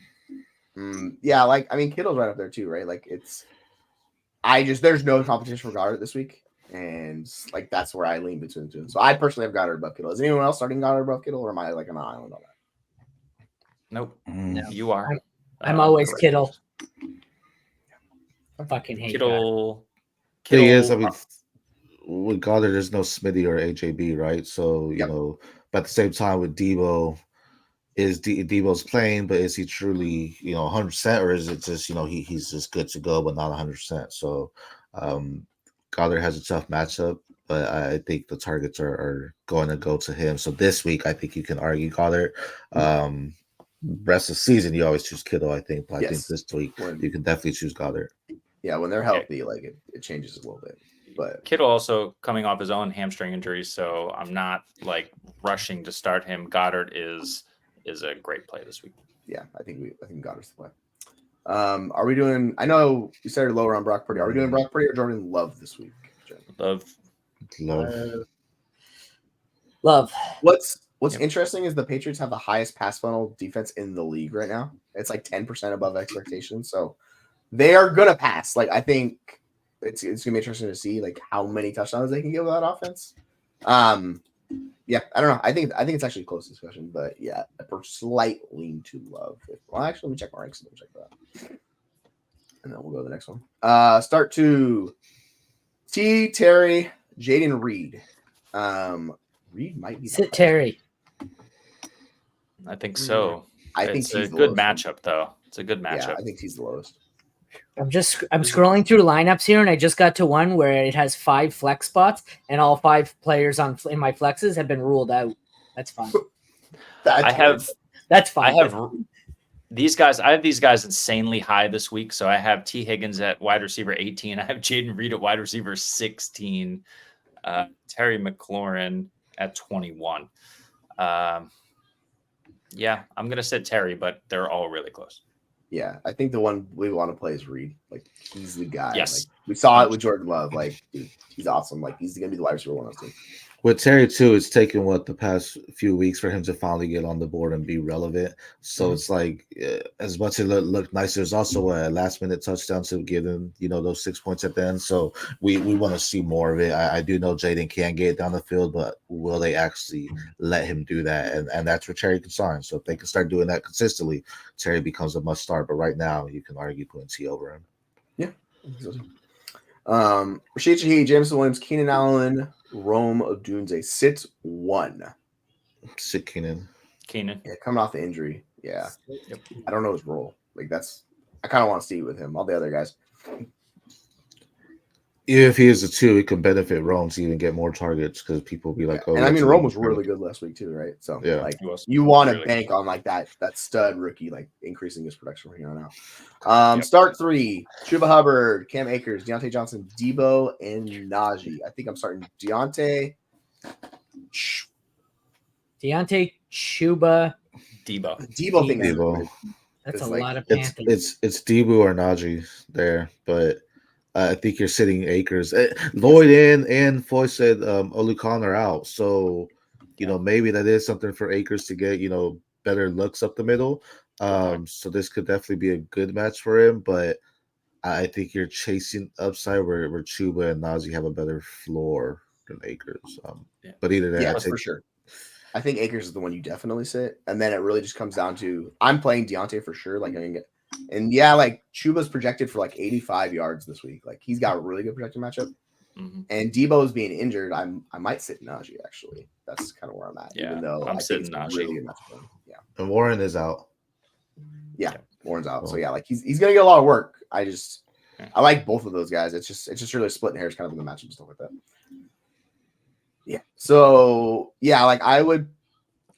Yeah, like I mean, Kittle's right up there too, right? Like there's no competition for Goddard this week, and like that's where I lean between the two. So I personally have Goddard above Kittle. Is anyone else starting Goddard above Kittle, or am I like on an island on that? Nope. No. You are. I'm always Kittle. I fucking hate Kittle. Thing is, I mean, with Goddard, there's no Smitty or AJB, right? So, you know, but at the same time with Debo, is Debo's playing, but is he truly, 100%, or is it just, he's just good to go, but not 100%? So, Goddard has a tough matchup, but I think the targets are going to go to him. So this week, I think you can argue Goddard. Rest of the season, you always choose Kittle, I think. But I think this week, you can definitely choose Goddard. Yeah, when they're healthy, like it changes a little bit. But Kittle also coming off his own hamstring injury, so I'm not like rushing to start him. Goddard is a great play this week. Yeah, I think Goddard's the play. Are we doing? I know you started lower on Brock Purdy. Are we doing Brock Purdy or Jordan Love this week? Love. Love. What's interesting is the Patriots have the highest pass funnel defense in the league right now. It's like 10% above expectations. So they are gonna pass. Like I think it's gonna be interesting to see like how many touchdowns they can get with that offense. Yeah, I don't know. I think it's actually a close discussion, but yeah, a slight lean to Love. Well, actually, let me check my ranks and check that, and then we'll go to the next one. Start to T. Terry, Jaden Reed. Reed might be sit Terry. I think so. I think it's a good matchup, though. It's a good matchup. Yeah, I think he's the lowest. I'm scrolling through lineups here, and I just got to one where it has 5 flex spots, and all 5 players in my flexes have been ruled out. That's fine. That's fine. I have these guys. I have these guys insanely high this week. So I have T. Higgins at wide receiver 18. I have Jaden Reed at wide receiver 16. Terry McLaurin at 21. Yeah, I'm gonna sit Terry, but they're all really close. Yeah, I think the one we want to play is Reed. Like he's the guy. Yes. Like we saw it with Jordan Love. Like, dude, he's awesome. Like he's gonna be the wide receiver one on this team. With Terry too, it's taken the past few weeks for him to finally get on the board and be relevant. So it's like as much as it looked nice, there's also a last minute touchdown to give him, those 6 points at the end. So we want to see more of it. I do know Jaden can get down the field, but will they actually let him do that? And that's where Terry can sign. So if they can start doing that consistently, Terry becomes a must start. But right now, you can argue putting T over him. Yeah. Rashid Shaheed, Jameson Williams, Keenan Allen, Rome Odunze. Sit 1. Sit Keenan. Yeah, coming off the injury. Yeah. Yep. I don't know his role. Like I kind of want to see with him. All the other guys. If he is a 2, it could benefit Rome to even get more targets because people will be like, "Oh." And I mean, Rome was really good last week too, right? So yeah, like you want to bank on like that stud rookie, like increasing his production from here on out. Start 3: Chuba Hubbard, Cam Akers, Deontay Johnson, Debo, and Najee. I think I'm starting Deontay, Chuba, Debo. That's a lot of Panthers. It's Debo or Najee there, but. I think you're sitting Akers. Lloyd and Foy said Olukan are out. So, maybe that is something for Akers to get, better looks up the middle. So this could definitely be a good match for him. But I think you're chasing upside where Chuba and Najee have a better floor than Akers. But either that. Yeah, for sure. I think Akers is the one you definitely sit. And then it really just comes down to I'm playing Deontay for sure. Like, and yeah, like Chuba's projected for like 85 yards this week. Like he's got a really good projected matchup. Mm-hmm. And Debo's being injured. I might sit Najee actually. That's kind of where I'm at. Yeah, even though I'm sitting Najee. Really good matchup. Yeah. And Warren is out. Yeah, Warren's out. So yeah, like he's gonna get a lot of work. I like both of those guys. It's just really splitting hairs kind of in the matchup and stuff like that. Yeah. So yeah, like I would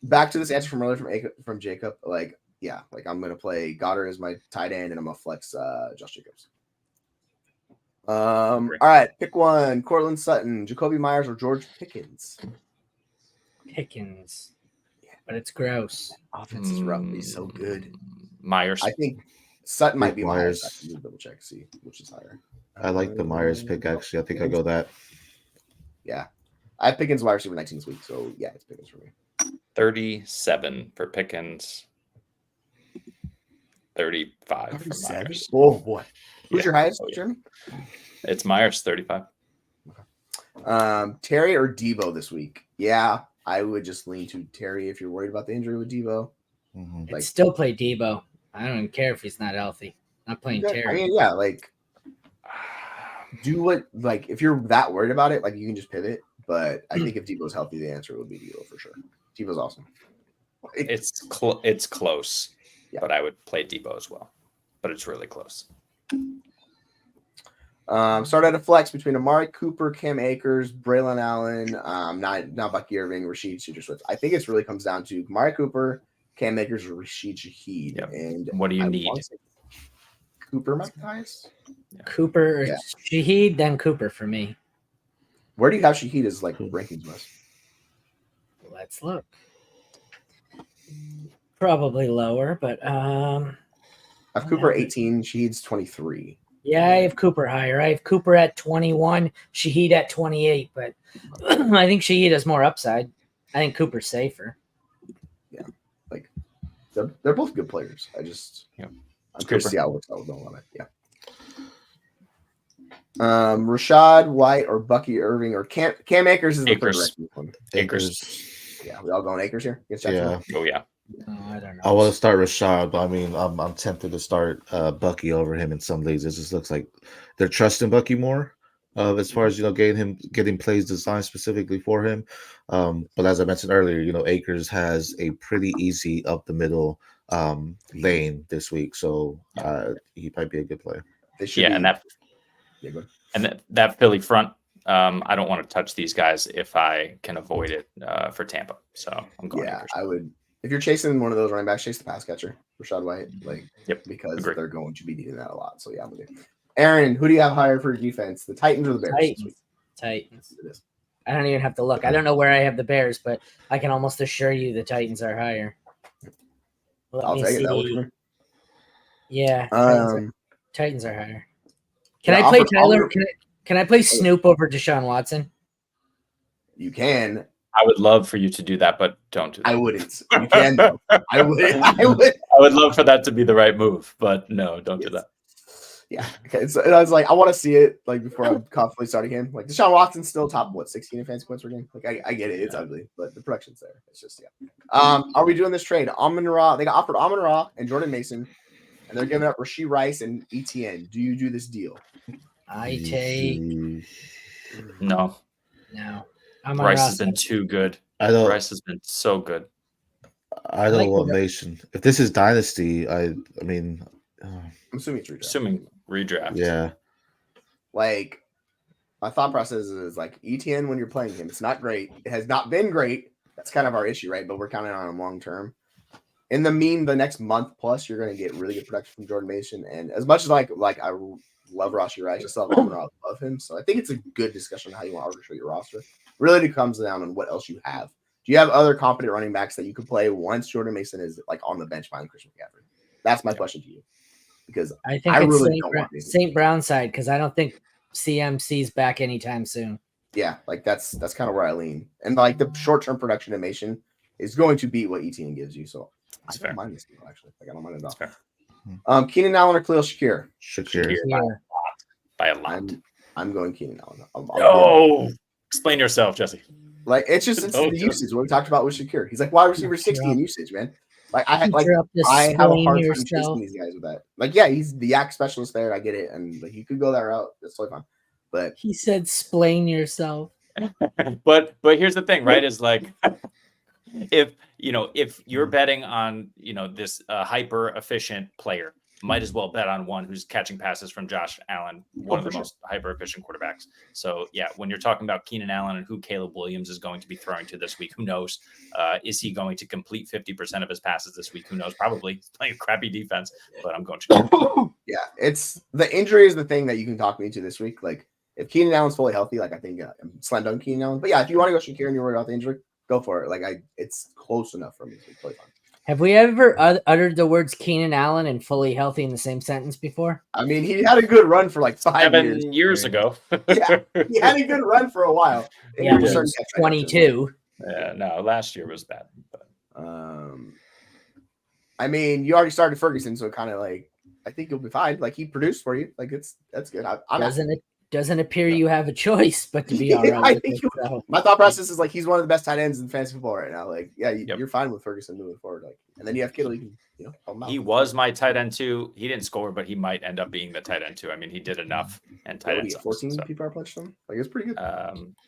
back to this answer from earlier from Jacob. Like. Yeah, like I'm gonna play Goddard as my tight end, and I'm gonna flex Josh Jacobs. All right, pick one: Cortland Sutton, Jacoby Myers, or George Pickens. Pickens, but it's gross. Offense is rough. He's so good. Myers. I think Sutton might be Myers. I can double check, see which is higher. I like the Myers pick actually. I think I go that. Yeah, I have Pickens wide receiver 19 this week, so yeah, it's Pickens for me. 37 for Pickens. 35 for Myers. Oh boy, who's your highest, Jeremy? It's Myers, 35. Okay. Terry or Debo this week? Yeah, I would just lean to Terry if you're worried about the injury with Debo. Mm-hmm. I'd still play Debo. I don't even care if he's not healthy. I'm playing Terry. I mean, yeah, like do what if you're that worried about it, like you can just pivot. But I think if Debo's healthy, the answer would be Debo for sure. Debo's awesome. It's close. Yeah. But I would play Debo as well. But it's really close. Start at a flex between Amari Cooper, Cam Akers, Braylon Allen, not Bucky Irving, Rashid Swift. I think it really comes down to Amari Cooper, Cam Akers, or Rashid Shaheed. Yep. And what do you need? Cooper might be highest. Yeah. Cooper, Shaheed, then Cooper for me. Where do you have Shaheed as rankings wise? Let's look. Probably lower, but I have Cooper 18, Shaheed's 23. Yeah, I have Cooper higher. I have Cooper at 21, Shaheed at 28, but I think Shaheed has more upside. I think Cooper's safer. Yeah, like they're both good players. I'm curious to see how it works out with all of it. Yeah. Rashad White or Bucky Irving or Cam Akers is the Akers. One. Akers. Yeah, we all going Akers here. Yeah. Oh yeah. I don't know. I want to start Rashad, but I mean, I'm tempted to start Bucky over him in some leagues. It just looks like they're trusting Bucky more, as far as getting plays designed specifically for him. But as I mentioned earlier, Akers has a pretty easy up the middle lane this week, so he might be a good player. And that Philly front. I don't want to touch these guys if I can avoid it for Tampa. So I'm going. Yeah, if you're chasing one of those running backs, chase the pass catcher, Rashad White, because Agreed. they're going to be needing that a lot. So yeah, I'm with you. Aaron, who do you have higher for defense? The Titans or the Bears? Titans. It is. I don't even have to look. I don't know where I have the Bears, but I can almost assure you the Titans are higher. I'll take it. That works for me. Yeah, Um, Titans are higher. Can yeah, I play offer- Tyler? offer- Can I play Snoop over Deshaun Watson? You can. I would love for you to do that, but don't do that. I wouldn't. You can though. I would. I would love for that to be the right move, but no, don't do that. Yeah. Okay. So I was like, I want to see it like before I'm confidently starting him. Like Deshaun Watson's still top 16 in fantasy points per game. Like I get it, it's ugly, but the production's there. It's just Are we doing this trade? Amon-Ra, they got offered Amon-Ra and Jordan Mason, and they're giving up Rashee Rice and ETN. Do you do this deal? I take no. Rice has been too good. Rice has been so good. I don't want Mason. If this is dynasty, I mean, I'm assuming it's redraft. Assuming redraft. Yeah. Like my thought process is like ETN when you're playing him, it's not great. It has not been great. That's kind of our issue, right? But we're counting on him long term. In the next month plus, you're going to get really good production from Jordan Mason. And as much as like I love Rashee Rice, I still love him. So I think it's a good discussion on how you want to orchestrate your roster. Really, it comes down on what else you have. Do you have other competent running backs that you could play once Jordan Mason is like on the bench behind Christian McCaffrey? That's my question to you. Because I think it's really St. Brown side because I don't think CMC's back anytime soon. Yeah, like that's kind of where I lean. And like the short-term production animation is going to be what ETN gives you. So I don't mind this deal, actually. Like I don't mind it at all. Keenan Allen or Khalil Shakir? Shakir. By a lot. I'm going Keenan Allen. No. Explain yourself, Jesse. Like it's the usage. What we talked about with Shakir. He's like wide receiver 60 in usage, man. Like I have a hard time chasing these guys with that. Like, yeah, he's the yak specialist there. I get it, and like you could go that route. That's totally fine. But he said, "Splain yourself." but here's the thing, right? Is like if you're betting on this hyper efficient player, might as well bet on one who's catching passes from Josh Allen, one of the most hyper efficient quarterbacks. So yeah, when you're talking about Keenan Allen and who Caleb Williams is going to be throwing to this week, who knows? Is he going to complete 50% of his passes this week? Who knows? Probably. He's playing a crappy defense, but I'm going to. Yeah, it's the injury is the thing that you can talk me into this week. Like if Keenan Allen's fully healthy, like I think I'm slam dunk Keenan Allen. But yeah, if you want to go Shakir and you're worried about the injury, go for it. Like it's close enough for me to play fine. Have we ever uttered the words Keenan Allen and fully healthy in the same sentence before? I mean, he had a good run for like 7 years ago. Yeah, he had a good run for a while. Yeah, he was 22. Yeah, no, last year was bad. But. I mean, you already started Ferguson, so kind of like I think you'll be fine. Like he produced for you, like that's good. Doesn't appear you have a choice but to be all right. My thought process is like he's one of the best tight ends in fantasy football right now. Like, yeah, you're fine with Ferguson moving forward. Like, and then you have Kittle. You can, help him out. He was my tight end too. He didn't score, but he might end up being the tight end too. I mean, he did enough and tight end. 14 PPR punched him. Like it's pretty good.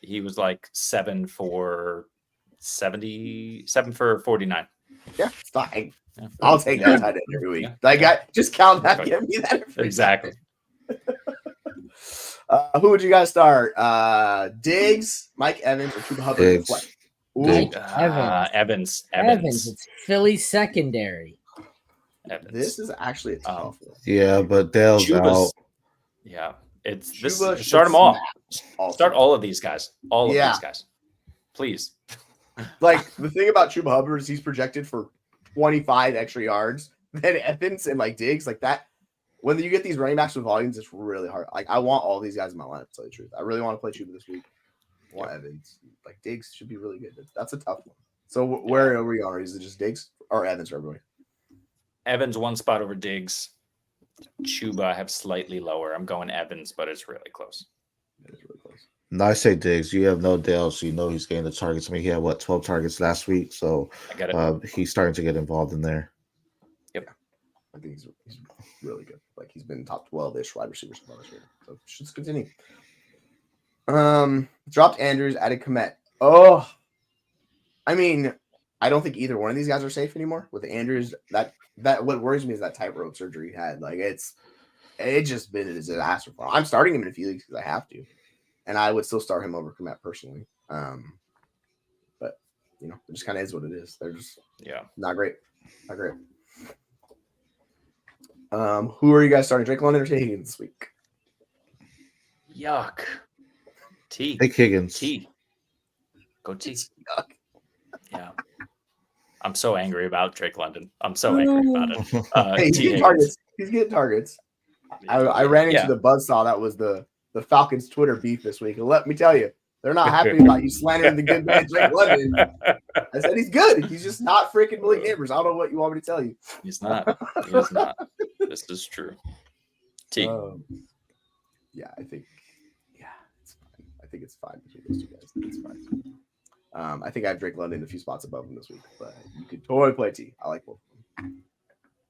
He was like 7 for 70, 7 for 49. Yeah, it's fine. Yeah. I'll take that tight end every week. Like, just count that. Give me that exactly. Who would you guys start? Diggs, Mike Evans, or Chuba Hubbard? Evans. It's Philly secondary. Evans. This is actually a tough one. Yeah, but Dale's out. Yeah, it's this. Start them all. Start all of these guys. All of these guys, please. Like the thing about Chuba Hubbard is he's projected for 25 extra yards than Evans and like Diggs, like that. When you get these running backs with volumes, it's really hard. Like I want all these guys in my lineup, to tell you the truth. I really want to play Chuba this week. I want Evans. Like Diggs should be really good. That's a tough one. So where are we on? Is it just Diggs or Evans for everybody? Evans one spot over Diggs. Chuba I have slightly lower. I'm going Evans, but it's really close. It is really close. No, I say Diggs. You have no Dale, so you know he's getting the targets. I mean, he had 12 targets last week, so I got it. He's starting to get involved in there. Yep, I think he's really good. Like he's been top 12-ish wide receivers this year. So should continue. Dropped Andrews, added Komet. Oh, I mean, I don't think either one of these guys are safe anymore. With Andrews, that what worries me is that tightrope surgery he had. Like it's just been a disaster for him. I'm starting him in a few leagues because I have to, and I would still start him over Komet personally. But you know, it just kind of is what it is. They're just not great. Not great. Who are you guys starting? Drake London or T. Higgins this week? Yuck. T. Take Higgins. T. Go T. Yuck. Yeah. I'm so angry about Drake London. I'm so angry about it. Hey, he's getting targets. He's getting targets. I ran into the buzzsaw that was the Falcons Twitter beef this week. And let me tell you, they're not happy about you slandering the good man Drake London. I said he's good. He's just not freaking Malik Neighbors. I don't know what you want me to tell you. He's not. He's not. This is true. T. Yeah, I think. Yeah, it's fine. I think it's fine between those two guys. It's fine. I think I have Drake London a few spots above him this week, but you could totally play T. I like both of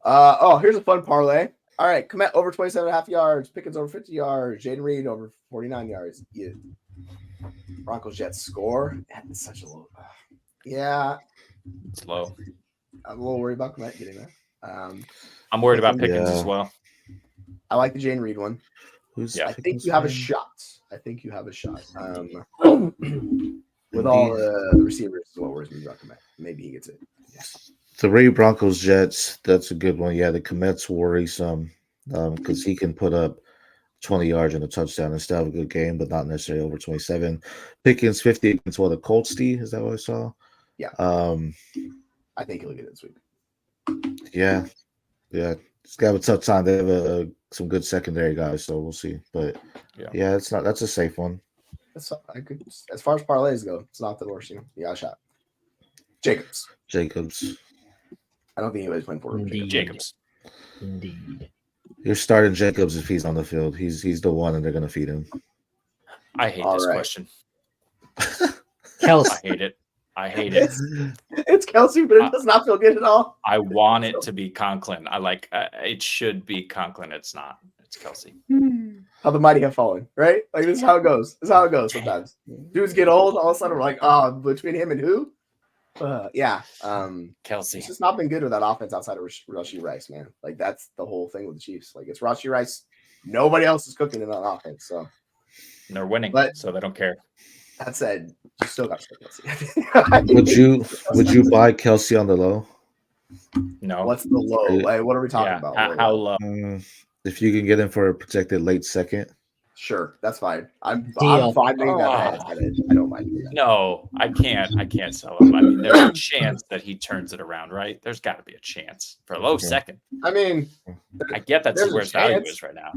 them. Here's a fun parlay. All right, Komet over 27.5 yards, Pickens over 50 yards, Jaden Reed over 49 yards. Yeah. Broncos Jets score. It's such a low. Yeah, it's low. I'm a little worried about Komet getting that. I'm worried about Pickens as well. I like the Jaden Reed one. I think you have a shot. With all the receivers is what worries me about Komet. Maybe he gets it. Yeah. The Ray Broncos Jets, that's a good one. Yeah, the Komet's worrisome because he can put up 20 yards and a touchdown and still have a good game, but not necessarily over 27. Pickens 50 against the Colts. Is that what I saw? Yeah. I think he'll get it this week. Yeah. It's got a tough time. They have some good secondary guys, so we'll see. But yeah, that's a safe one. As far as parlays go, it's not the worst. You got a shot. Jacobs. I don't think anybody's playing for Jacobs. Indeed. You're starting Jacobs if he's on the field. He's the one, and they're going to feed him. I hate this question. Kelsey. I hate it. It's Kelsey, but it does not feel good at all. I want it to be Conklin. I like it should be Conklin. It's not. It's Kelsey. How the mighty have fallen, right? Like this is how it goes. This is how it goes sometimes. Dudes get old, all of a sudden we're like, between him and who? Kelsey. It's just not been good with that offense outside of Rashee Rice, man. Like that's the whole thing with the Chiefs. Like it's Rashee Rice. Nobody else is cooking in that offense. So and they're winning, so they don't care. That said, you still got to start Kelsey. Would you buy Kelsey on the low? No. What's the low? Like, what are we talking about? How low? If you can get him for a projected late second. Sure, that's fine. I'm fine doing that. I don't mind doing that. No, I can't sell him. I mean, there's a chance that he turns it around, right? There's got to be a chance for a low second. I mean, I get that's where his value is right now.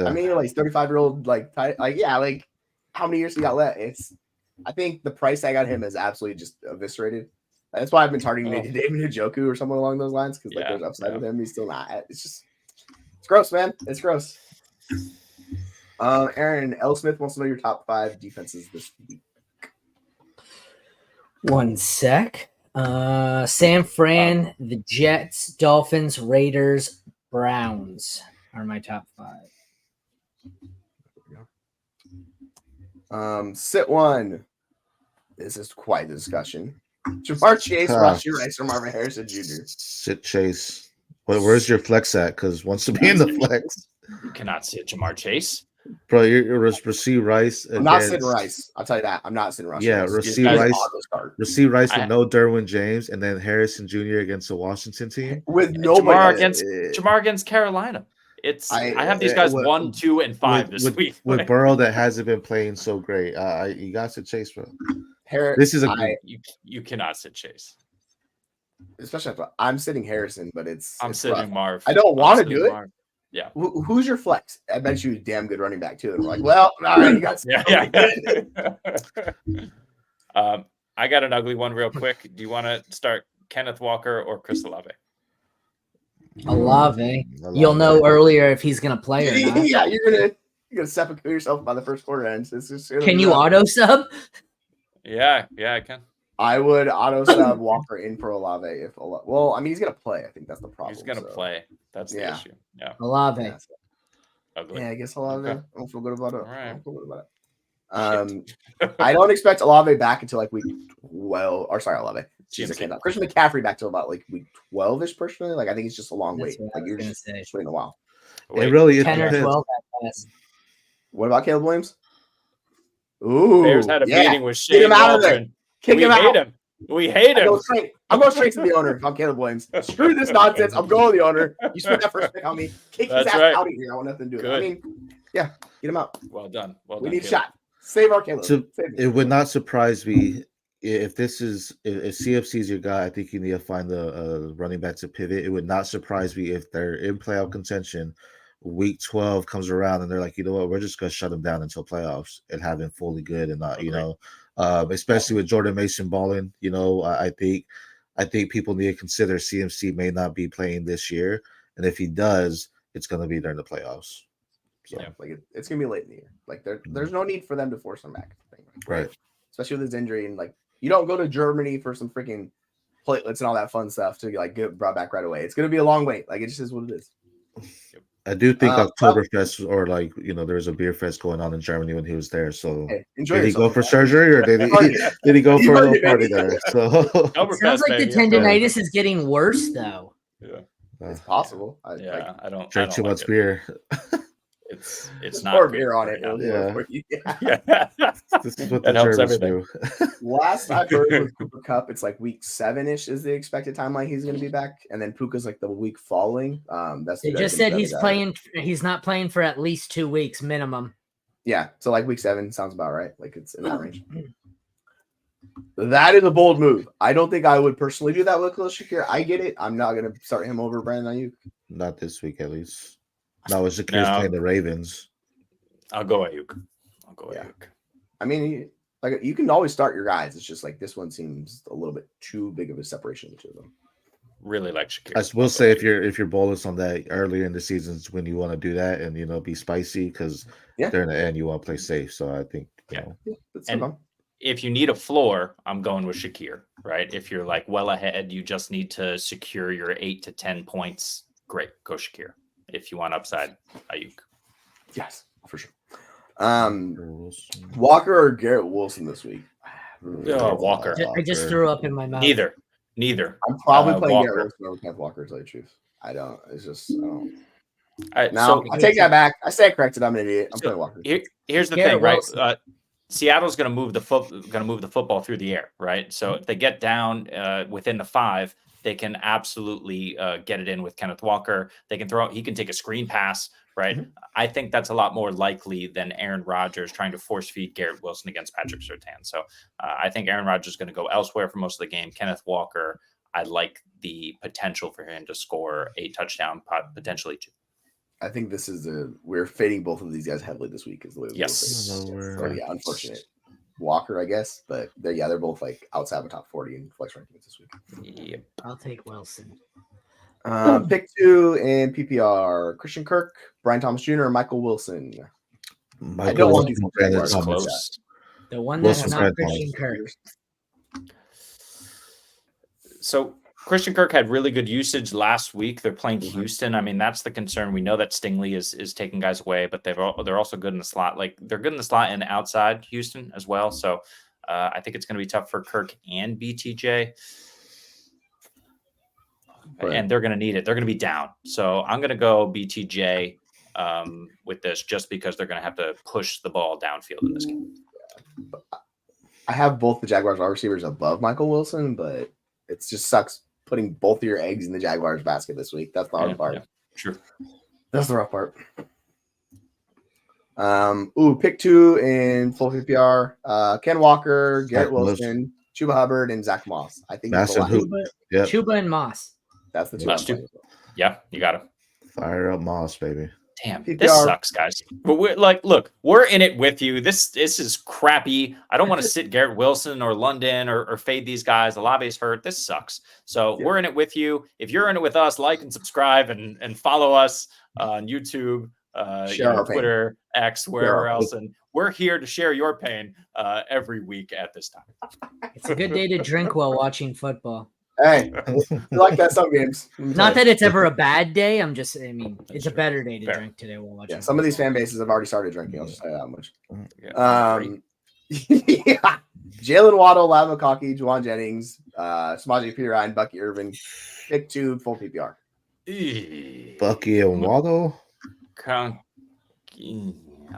I mean, like 35-year-old, like how many years he got left? I think the price tag on him is absolutely just eviscerated. That's why I've been targeting maybe David Njoku or someone along those lines because there's upside with him. He's still not. It's gross, man. It's gross. Aaron L. Smith wants to know your top 5 defenses this week. One sec. San Fran, the Jets, Dolphins, Raiders, Browns are my top 5. Sit one. This is quite the discussion. Jamar Chase, Rashee Rice, or Marvin Harrison Jr. Sit Chase. Where's your flex at? Because wants to be in the flex. You cannot sit Jamar Chase. Bro, you're Rashee Rice. I'm not sitting Rice. I'll tell you that. I'm not sitting Rice. Yeah, Rashee Rice with no Derwin James, and then Harrison Jr. against the Washington team. With nobody. Jamar against Carolina. I have these guys 1, 2, and 5 this week. With Burrow that hasn't been playing so great. You got to Chase, bro. This is you cannot sit Chase. Especially if I'm sitting Harrison, but I'm sitting Marv. I don't want to do it. Marv. Yeah. Who's your flex? I bet you a damn good running back too. And we're like, well, all right, you got I got an ugly one real quick. Do you want to start Kenneth Walker or Chris Olave? Olave. You'll know earlier if he's gonna play or not. Yeah, you're gonna seppuku yourself by the first quarter ends. Can you auto sub? Yeah, I can. I would auto sub Walker in for Olave well, I mean he's gonna play. I think that's the problem. He's gonna play. That's the issue. Yeah. Olave. Ugly. Yeah, I guess Olave. Okay. I don't feel good about it. All right. I don't feel good about it. I don't expect Olave back until like week 12. Or sorry, Olave. Christian McCaffrey back till about like week 12-ish. Personally, like I think it's just a long wait. Like you're just waiting a while. It really is 10 or 12 at best. What about Caleb Williams? Ooh, Bears had a meeting with Shane. Get him out of there. Kick him out. We hate him. I'm going straight to the owner if I'm Caleb Williams. Screw this nonsense. I'm going to the owner. You spent that first pick on me. Kick his ass out of here. I want nothing to do with it. I mean, yeah, get him out. Well done. We need a shot. Save our Caleb. So it would not surprise me if CFC is your guy. I think you need to find the running back to pivot. It would not surprise me if they're in playoff contention. Week 12 comes around and they're like, you know what, we're just gonna shut him down until playoffs and have him fully good and not, especially with Jordan Mason balling. I think people need to consider CMC may not be playing this year, and if he does, it's gonna be during the playoffs. So. Yeah, like it's gonna be late in the year. Like there's no need for them to force him back. Right. Especially with his injury, and like you don't go to Germany for some freaking platelets and all that fun stuff to like get brought back right away. It's gonna be a long wait. Like it just is what it is. I do think Oktoberfest or there's a beer fest going on in Germany when he was there. So did he go for surgery or did he go for a little party there? So it sounds like the tendonitis is getting worse though. Yeah, it's possible. I don't drink too much beer. It's not pour beer on it. Yeah. This is what that the helps Germans everything. do. Last I heard with Cooper Kupp, it's like week 7-ish is the expected timeline he's going to be back, and then Puka's like the week following. They just said he's playing. He's not playing for at least 2 weeks minimum. Yeah, so like week 7 sounds about right. Like it's in that range. That is a bold move. I don't think I would personally do that with Khalil Shakir. I get it. I'm not going to start him over Brandon Ayuk. Not this week, at least. No, it's Shakir's playing the Ravens. I'll go Ayuk. I mean, like you can always start your guys. It's just like this one seems a little bit too big of a separation between them. Really like Shakir. I will say if you're bullish on that earlier in the seasons when you want to do that and be spicy because during the end you want to play safe. So I think and if you need a floor, I'm going with Shakir. Right? If you're like well ahead, you just need to secure your 8 to 10 points. Great, go Shakir. If you want upside, Ayuk. Yes, for sure. Walker or Garrett Wilson this week? Walker. I just threw up in my mouth. Neither. I'm probably playing Garrett Wilson over Kenneth Walker, to tell you the truth. I don't. It's just I don't. I take that back. I stand corrected. I'm an idiot. I'm playing Walker. Here's the thing, right? Seattle's going to move the football through the air, right? So if they get down within the 5, they can absolutely get it in with Kenneth Walker. They can he can take a screen pass, right? Mm-hmm. I think that's a lot more likely than Aaron Rodgers trying to force feed Garrett Wilson against Patrick Surtain. So I think Aaron Rodgers is going to go elsewhere for most of the game. Kenneth Walker, I like the potential for him to score a touchdown, potentially 2. I think this is we're fading both of these guys heavily this week. Is the way unfortunate. Walker, I guess, but they're both like outside the top 40 in flex rankings this week. Yep. I'll take Wilson. Pick 2 in PPR: Christian Kirk, Brian Thomas Jr., Michael Wilson. I don't want to close. The one that's not Christian Kirk. So Christian Kirk had really good usage last week. They're playing Houston. I mean, that's the concern. We know that Stingley is taking guys away, but they're also good in the slot. Like they're good in the slot and outside Houston as well. So I think it's going to be tough for Kirk and BTJ. Right. And they're going to need it. They're going to be down. So I'm going to go BTJ with this just because they're going to have to push the ball downfield in this game. I have both the Jaguars wide receivers above Michael Wilson, but it just sucks putting both of your eggs in the Jaguars basket this week. That's the hard part. Yeah, sure. That's the rough part. Pick 2 in full PPR. Ken Walker, Garrett Wilson, Chuba Hubbard, and Zach Moss. I think Chuba and Moss. That's the 2. Yeah, you got him. Fire up Moss, baby. Damn, this sucks, guys. But we're in it with you. This is crappy. I don't want to sit Garrett Wilson or London or fade these guys. Olave's hurt. This sucks. So we're in it with you. If you're in it with us, like and subscribe and follow us on YouTube, Twitter, X, wherever else. And we're here to share your pain every week at this time. It's a good day to drink while watching football. Hey, you like that some games. Not that it's ever a bad day. It's a better day to drink today while watching. Yeah, some of these fan bases have already started drinking. I'll just say that much. Jalen Waddle, Lava McConkey, Juwan Jennings, Samaje Perine, Bucky Irvin. Pick 2, full PPR. Bucky and Waddle? I'm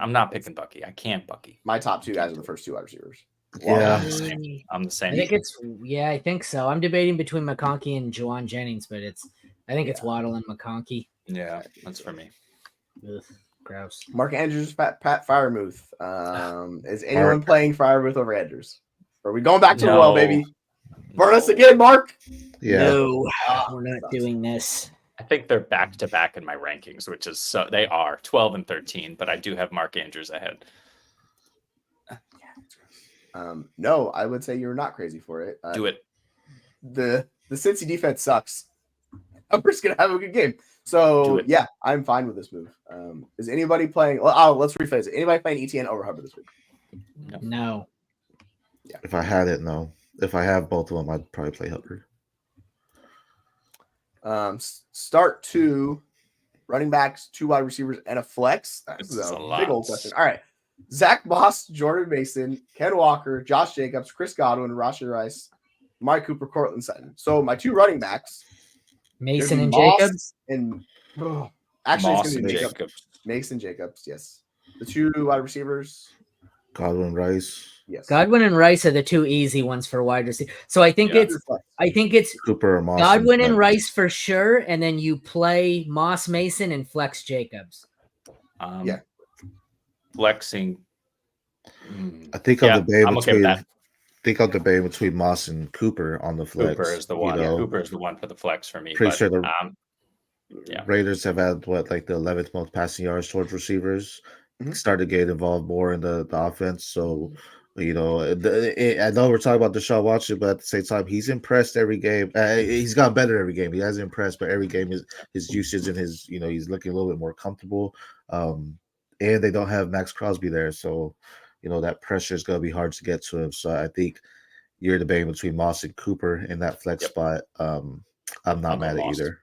not picking Bucky. I can't Bucky. My top 2 guys are the first 2 wide receivers. Yeah. I'm the same. I'm the I same. think I think so. I'm debating between McConkey and Juwan Jennings, but I think it's Waddle and McConkey. Yeah, that's for me. Ugh, gross. Mark Andrews, Pat Fryermuth. Is anyone playing Fryermuth over Andrews? Are we going back to the well, baby? Burn us again, Mark. Yeah. No, we're not doing this. I think they're back to back in my rankings, which is they are 12 and 13, but I do have Mark Andrews ahead. No, I would say you're not crazy for it. Do it. The Cincy defense sucks. I'm just gonna have a good game. So yeah, I'm fine with this move. Is anybody playing? Well, let's rephrase it. Anybody playing ETN over Hubbard this week? No. Yeah. If I had it, no. If I have both of them, I'd probably play Hubbard. Start 2 running backs, 2 wide receivers, and a flex. That's a big old question. All right. Zach Moss, Jordan Mason, Ken Walker, Josh Jacobs, Chris Godwin, Rashee Rice, Mike Cooper, Cortland Sutton. So my 2 running backs, Mason and Moss Jacobs. And actually, Moss it's going to be Jacobs. Mason Jacobs. Yes. The 2 wide receivers. Godwin, Rice. Yes. Godwin and Rice are the 2 easy ones for wide receiver. So I think it's Cooper or Moss. Godwin and Rice for sure, and then you play Moss, Mason, and flex Jacobs. Flexing. I think I'll debate I'm okay with that. Between Moss and Cooper on the flex. Cooper is the one. Cooper is the one for the flex for me. Pretty sure the Raiders have had the 11th most passing yards towards receivers. Started to get involved more in the offense. So, I know we're talking about Deshaun Watson, but at the same time, he's impressed every game. He's gotten better every game. He has impressed, but every game his usage and his he's looking a little bit more comfortable. And they don't have Max Crosby there, so that pressure is going to be hard to get to him. So I think you're debating between Moss and Cooper in that flex spot. I'm not mad at either.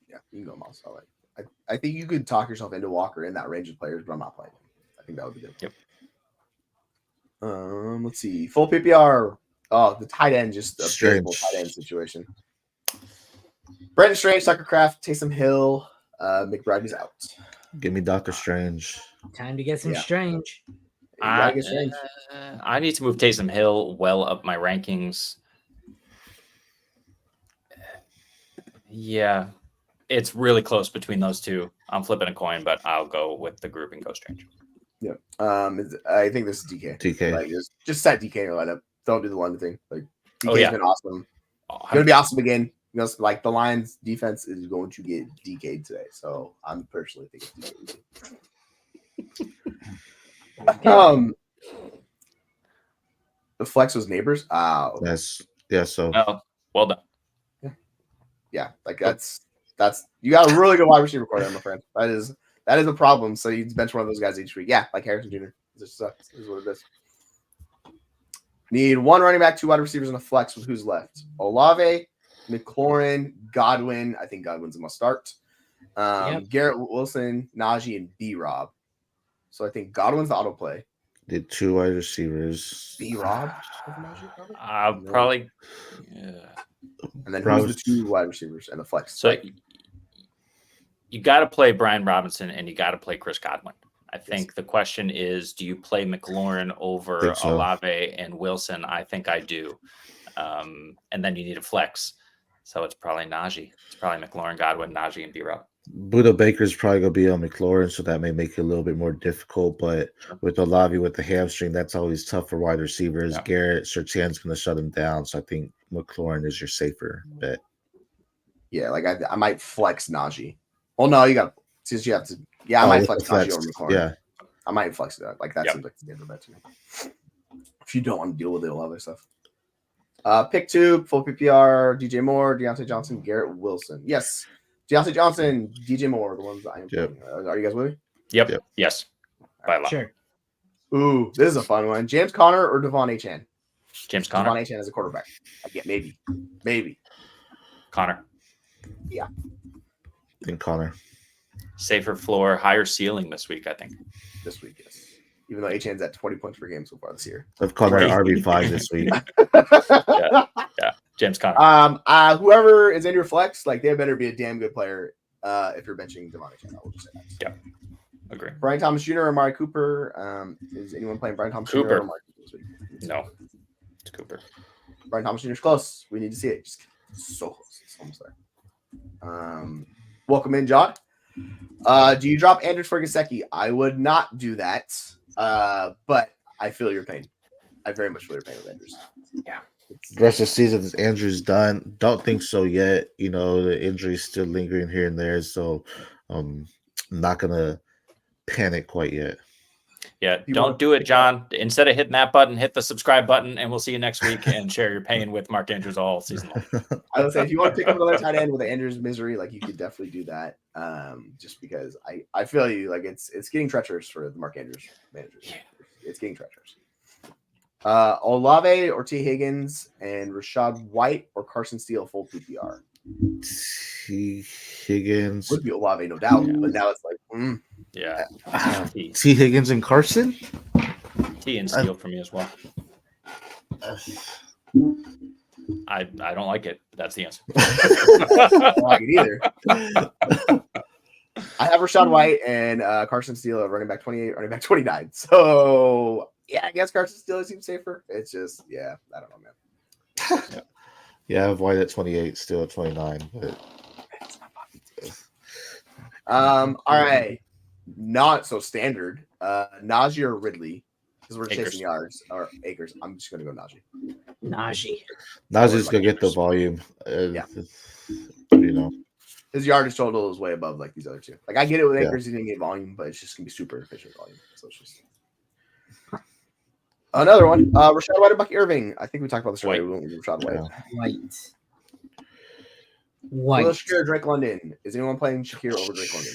Yeah, you can go Moss. I think you could talk yourself into Walker in that range of players, but I'm not playing him. I think that would be good. Yep. Let's see. Full PPR. Oh, the tight end, just a beautiful tight end situation. Brendan Strange, Tucker Kraft, Taysom Hill, McBride is out. Give me Dr. Strange. Time to get some Strange. I need to move Taysom Hill well up my rankings. Yeah, it's really close between those 2. I'm flipping a coin, but I'll go with the group and go Strange. Yeah. I think this is DK. DK. Like, just set DK in your lineup. Don't do the London thing. Like, DK's been awesome. Gonna be awesome again. Like the Lions defense is going to get DK'd today. So I'm personally thinking DK. The flex was Neighbors. Yes. Yeah. So well done. Yeah. Like that's you got a really good wide receiver core there, my friend. That is a problem. So you bench one of those guys each week. Yeah, like Harrison Jr. This sucks. This is what it is. Need 1 running back, 2 wide receivers, and a flex with who's left. Olave, McLaurin, Godwin. I think Godwin's a must start. Garrett Wilson, Najee, and B-Rob. So I think Godwin's the auto play. Did 2 wide receivers. B-Rob? Probably. Yeah. And then who's the 2 wide receivers and the flex? So you got to play Brian Robinson and you got to play Chris Godwin. I think the question is, do you play McLaurin over Olave and Wilson? I think I do. And then you need a flex. So it's probably Najee. It's probably McLaurin, Godwin, Najee, and B-Rob. Buda Baker's probably going to be on McLaurin, so that may make it a little bit more difficult. But with Olave with the hamstring, that's always tough for wide receivers. Yeah. Garrett Surtain's going to shut him down. So I think McLaurin is your safer bet. Yeah, like I might flex Najee. Well, no, you got since you have to. Yeah, I might flex Najee over McLaurin. Yeah, I might flex that. Like that seems like the different bet to me. If you don't want to deal with it, all other stuff. Pick 2, full PPR, DJ Moore, Deontay Johnson, Garrett Wilson. Yes, Deontay Johnson, DJ Moore, the ones I am playing. Are you guys with me? Yep. Yes. By law. Sure. Ooh, this is a fun one. James Conner or Devon Achane? James Conner. Devon Achane as a quarterback. I get maybe. Conner. Yeah. I think Conner. Safer floor, higher ceiling this week, I think. This week, yes. Even though Achane's at 20 points per game so far this year. I've Conner RB5 this week. Yeah. James Conner. Whoever is in your flex, like they better be a damn good player if you're benching Devon Achane. I will just say that. Yeah. Agree. Brian Thomas Jr. or Amari Cooper. Is anyone playing Brian Thomas Jr. or Amari Cooper? this week. No, it's Cooper. Brian Thomas Jr. is close. We need to see it. Just so close. It's almost there. Welcome in, John. Do you drop Andrews for Gesicki? I would not do that. But I feel your pain. I very much feel your pain with Andrews. Yeah. The rest of the season is Andrews done. Don't think so yet. The injury's still lingering here and there, so I'm not gonna panic quite yet. Yeah, don't do it, John. Instead of hitting that button, hit the subscribe button, and we'll see you next week and share your pain with Mark Andrews all season long. I would say if you want to pick up another tight end with the Andrews misery, you could definitely do that. Just because I feel you, it's getting treacherous for the Mark Andrews managers. Yeah. It's getting treacherous. Olave or T. Higgins and Rashad White or Carson Steele full PPR. T. Higgins would be Olave, no doubt. But now it's yeah. T. Higgins and Carson. T and Steele for me as well. I don't like it. That's the answer. I don't like it either. I have Rashad White and Carson Steele at running back 28, running back 29. So yeah, I guess Carson Steele seems safer. It's just I don't know, man. Yeah, I have White at 28, still at 29. But... all right. Not so standard. Najee or Ridley? Because we're chasing yards or acres. I'm just going to go Najee. Najee's going to get the volume. His yardage total is way above these other two. I get it with acres, he's going to get volume, but it's just going to be super efficient volume. So it's just another one. Rashad White and Bucky Irving. I think we talked about this earlier. We went with Rashad White. White. Will Shakir, Drake London. Is anyone playing Shakir over Drake London?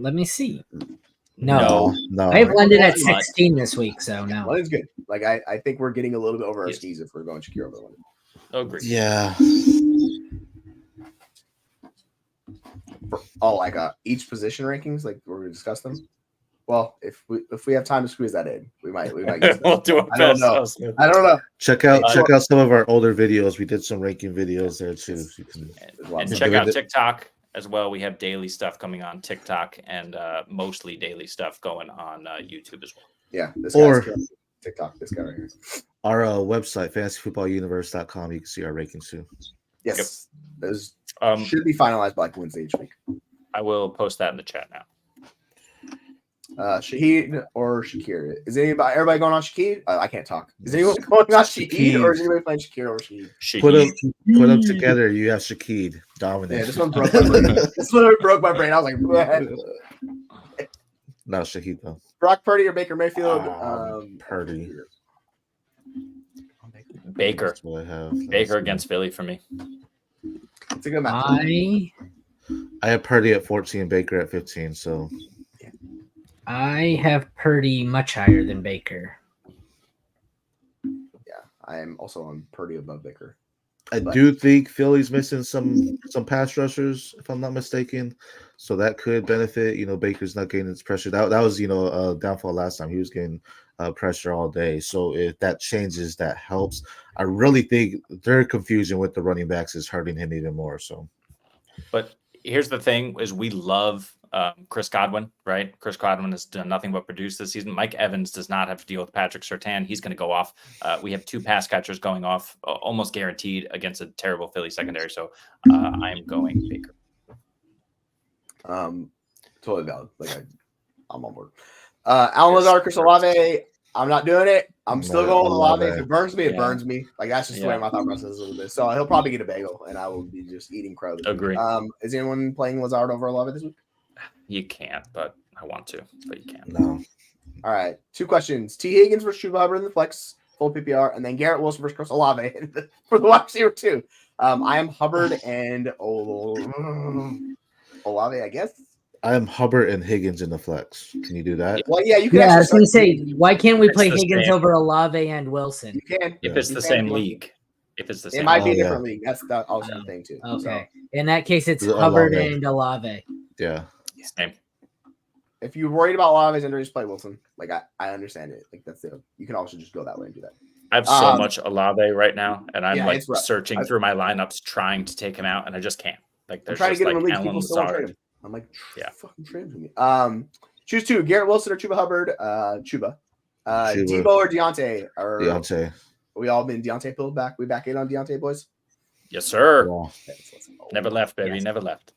Let me see. No. No. I have London at 16 this week, so no. London's good. I think we're getting a little bit over our skis if we're going Shakir over London. Agree. Yeah. Each position rankings, we're going to discuss them. Well, if we have time to squeeze that in, we might. We'll do our best. I don't know. Check out some of our older videos. We did some ranking videos there too. And check out TikTok as well. We have daily stuff coming on TikTok and mostly daily stuff going on YouTube as well. Yeah, this guy's TikTok. This guy right here. Our website, fantasyfootballuniverse.com. You can see our rankings too. Yes, those should be finalized by Wednesday each week. I will post that in the chat now. Shaheed or Shakir? Is everybody going on Shaheed? I can't talk. Is anyone going on Shaheed or is anybody playing Shakir over Shaheed? Put them together. You have Shaheed dominant. Yeah, this one broke my brain. This one broke my brain. I was like, no, Shaheed though. Brock Purdy or Baker Mayfield? Purdy. Baker. That's what I have. Baker against Philly for me. It's a good match. I have Purdy at 14, Baker at 15. So I have Purdy much higher than Baker. Yeah, I am also on Purdy above Baker. I do think Philly's missing some pass rushers, if I'm not mistaken. So that could benefit. Baker's not getting his pressure. That was a downfall last time. He was getting pressure all day. So if that changes, that helps. I really think their confusion with the running backs is hurting him even more. So, but here's the thing: is we love Chris Godwin, right? Chris Godwin has done nothing but produce this season. Mike Evans does not have to deal with Patrick Surtain. He's going to go off. We have two pass catchers going off almost guaranteed against a terrible Philly secondary. So I'm going Baker. Totally valid. I'm on board. Alan Lazard, Chris Olave. I'm not doing it. I'm still going with Olave. If it burns me, it burns me. That's just the way my thought process is a little bit. So he'll probably get a bagel, and I will be just eating crow. Agree. Is anyone playing Lazard over Olave this week? You can't, but I want to, but you can't. No. All right. 2 questions. T. Higgins versus Chuba Hubbard in the flex, full PPR, and then Garrett Wilson versus Chris Olave for the wide receiver 2. I am Hubbard and Olave, I guess. I am Hubbard and Higgins in the flex. Can you do that? Well, yeah, you can. Yeah, I was going to say, why can't we play Higgins same. over Olave and Wilson? You can. If it's the same league. If it's the same it might be a yeah. different league. That's also the thing, too. Okay. In that case, it's Olave. Hubbard and Olave. Yeah. Same. If you're worried about Olave's injuries, play Wilson. I understand it. That's it. You can also just go that way and do that. I have so much Olave right now, and I'm it's rough. searching through my lineups, trying to take him out, and I just can't. There's trying just to get him in leagues. Alan People still want to trade Lazard. him. I'm like, Yeah. fucking trans with me. Choose two: Garrett Wilson or Chuba Hubbard. Chuba. Chuba. Debo or Deontay. Deontay. We all been Deontay pulled back. We back in on Deontay, boys. Yes, sir. Yeah. Let's go. Never left, baby. Yes. Never left.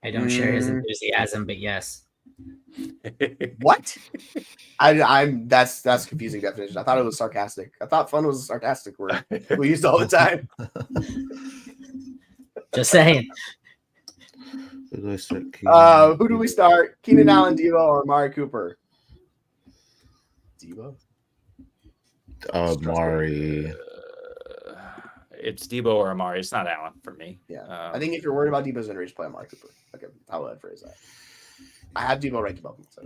I don't share his enthusiasm, but yes. What? I'm that's confusing definition. I thought it was sarcastic. I thought fun was a sarcastic word we used all the time. Just saying. Who do I start? Who do we start? Keenan Allen, Debo, or Amari Cooper? Debo. Amari. It's Debo or Amari. It's not Allen for me. Yeah, I think if you're worried about Debo's injury, just play Amari Cooper. Okay, how would I phrase that? I have Debo ranked above him. So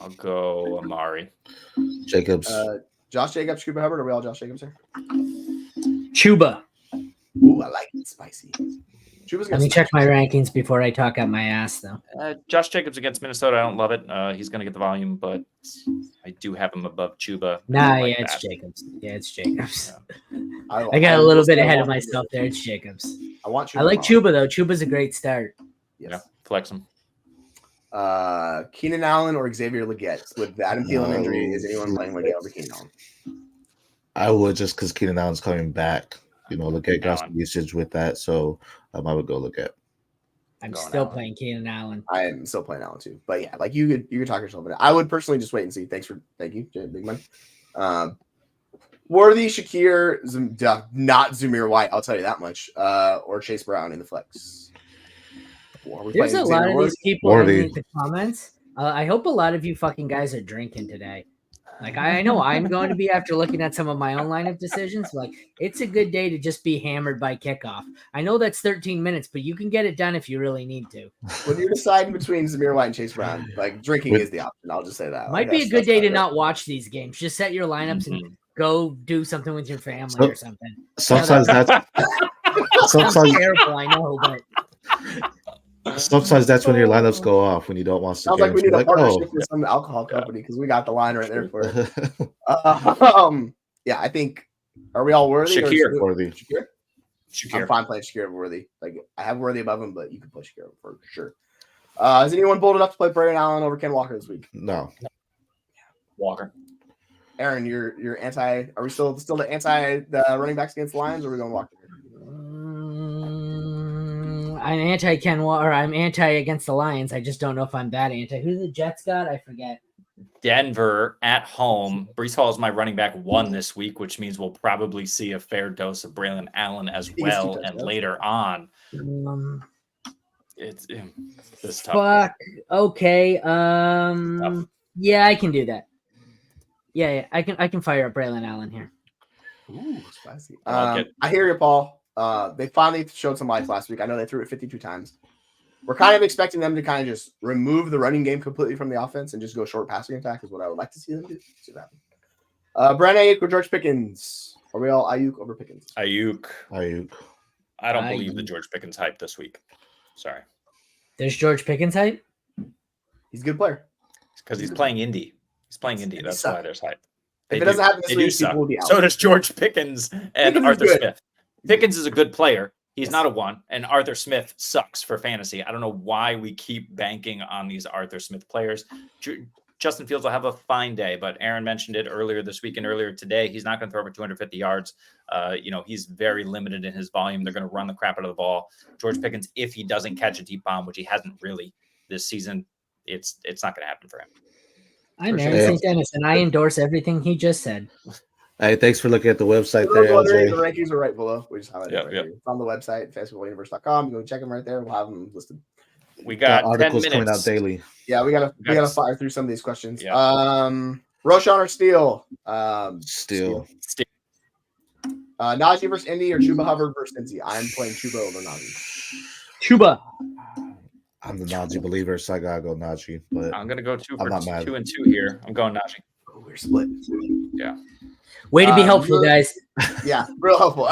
I'll go Amari. Jacobs. Josh Jacobs, Chuba Hubbard. Are we all Josh Jacobs here? Chuba. Ooh, I like it spicy. Chuba's Let me check my rankings before I talk out my ass, though. Josh Jacobs against Minnesota. I don't love it. He's going to get the volume, but I do have him above Chuba. Nah, like it's that. Jacobs. Yeah, it's Jacobs. Yeah. I got a little bit ahead of myself there. It's Jacobs. I want Chuba. I like Chuba, though. Chuba's a great start. Yes. Yeah, flex him. Keenan Allen or Xavier Leggett with the Adam Thielen injury. Is anyone playing Leggett over Keenan Allen? I would, just because Keenan Allen's coming back. Leggett got some usage with that, so I would go Leggett. I'm still playing Keenan Allen. I am still playing Allen too, but yeah, like you could talk yourself into it. I would personally just wait and see. Thank you, big money. Worthy, Shakir, not Zamir White. I'll tell you that much. Or Chase Brown in the flex. There's a lot of these people in the comments. I hope a lot of you fucking guys are drinking today. Like, I know I'm going to be after looking at some of my own lineup decisions. Like, it's a good day to just be hammered by kickoff. I know that's 13 minutes, but you can get it done if you really need to. When you're deciding between Zamir White and Chase Brown, like, drinking is the option. I'll just say that. Might be a good day to not watch these games. Just set your lineups and go do something with your family or something. Sometimes that's sometimes terrible, I know, but sometimes that's when your lineups go off when you don't watch the sounds game. like we need a partnership with some alcohol company because we got the line right there for it. Yeah, I think. Are we all Worthy? Shakir. Worthy. Shakir? Shakir. I'm fine playing Shakir over Worthy. Like, I have Worthy above him, but you can play Shakir for sure. Is anyone bold enough to play Brandon Allen over Ken Walker this week? No. Walker. Aaron, you're anti. Are we still the anti the running backs against the Lions, or are we going Walker? I'm anti Ken or I'm anti against the Lions. I just don't know if I'm that anti. Who the Jets got? I forget. Denver at home. Brees Hall is my running back 1 this week, which means we'll probably see a fair dose of Braylon Allen as well. And later on, it's tough. Fuck. Okay. Yeah, I can do that. Yeah, I can fire up Braylon Allen here. Ooh, spicy. I hear you, Paul. They finally showed some life last week. I know they threw it 52 times. We're kind of expecting them to kind of just remove the running game completely from the offense and just go short passing attack is what I would like to see them do. See that happen. Brandon Ayuk or George Pickens? Are we all Ayuk over Pickens? Ayuk. I don't Ayuk. believe the George Pickens hype this week. Sorry. There's George Pickens hype? He's a good player. Because he's playing Indy. He's playing Indy. That's why there's hype. If it doesn't happen this week, people will be out. So does George Pickens and Pickens Arthur Smith. Pickens is a good player. He's not a 1, and Arthur Smith sucks for fantasy. I don't know why we keep banking on these Arthur Smith players. Justin Fields will have a fine day, but Aaron mentioned it earlier this week and earlier today. He's not going to throw over 250 yards. He's very limited in his volume. They're going to run the crap out of the ball. George Pickens, if he doesn't catch a deep bomb, which he hasn't really this season, it's not going to happen for him. I'm Aaron St. Dennis, and I endorse everything he just said. Hey, thanks for looking at the website there. LJ. The rankings are right below. We just highlighted it right here. It's on the website, fantasyfootballuniverse.com. You go check them right there. We'll have them listed. We got articles 10 coming minutes. out daily. Yeah, we gotta fire through some of these questions. Yeah. Roshan or Steele? Steele. Najee versus Indy or Chuba Hubbard versus Cincy? I'm playing Chuba over Najee. Chuba. I'm the Najee believer, so I gotta go Najee. But I'm gonna go 2 I'm for not mad. 2 and 2 here. I'm going Najee. Oh, we're split. Yeah. Way to be helpful, guys. Yeah, real helpful.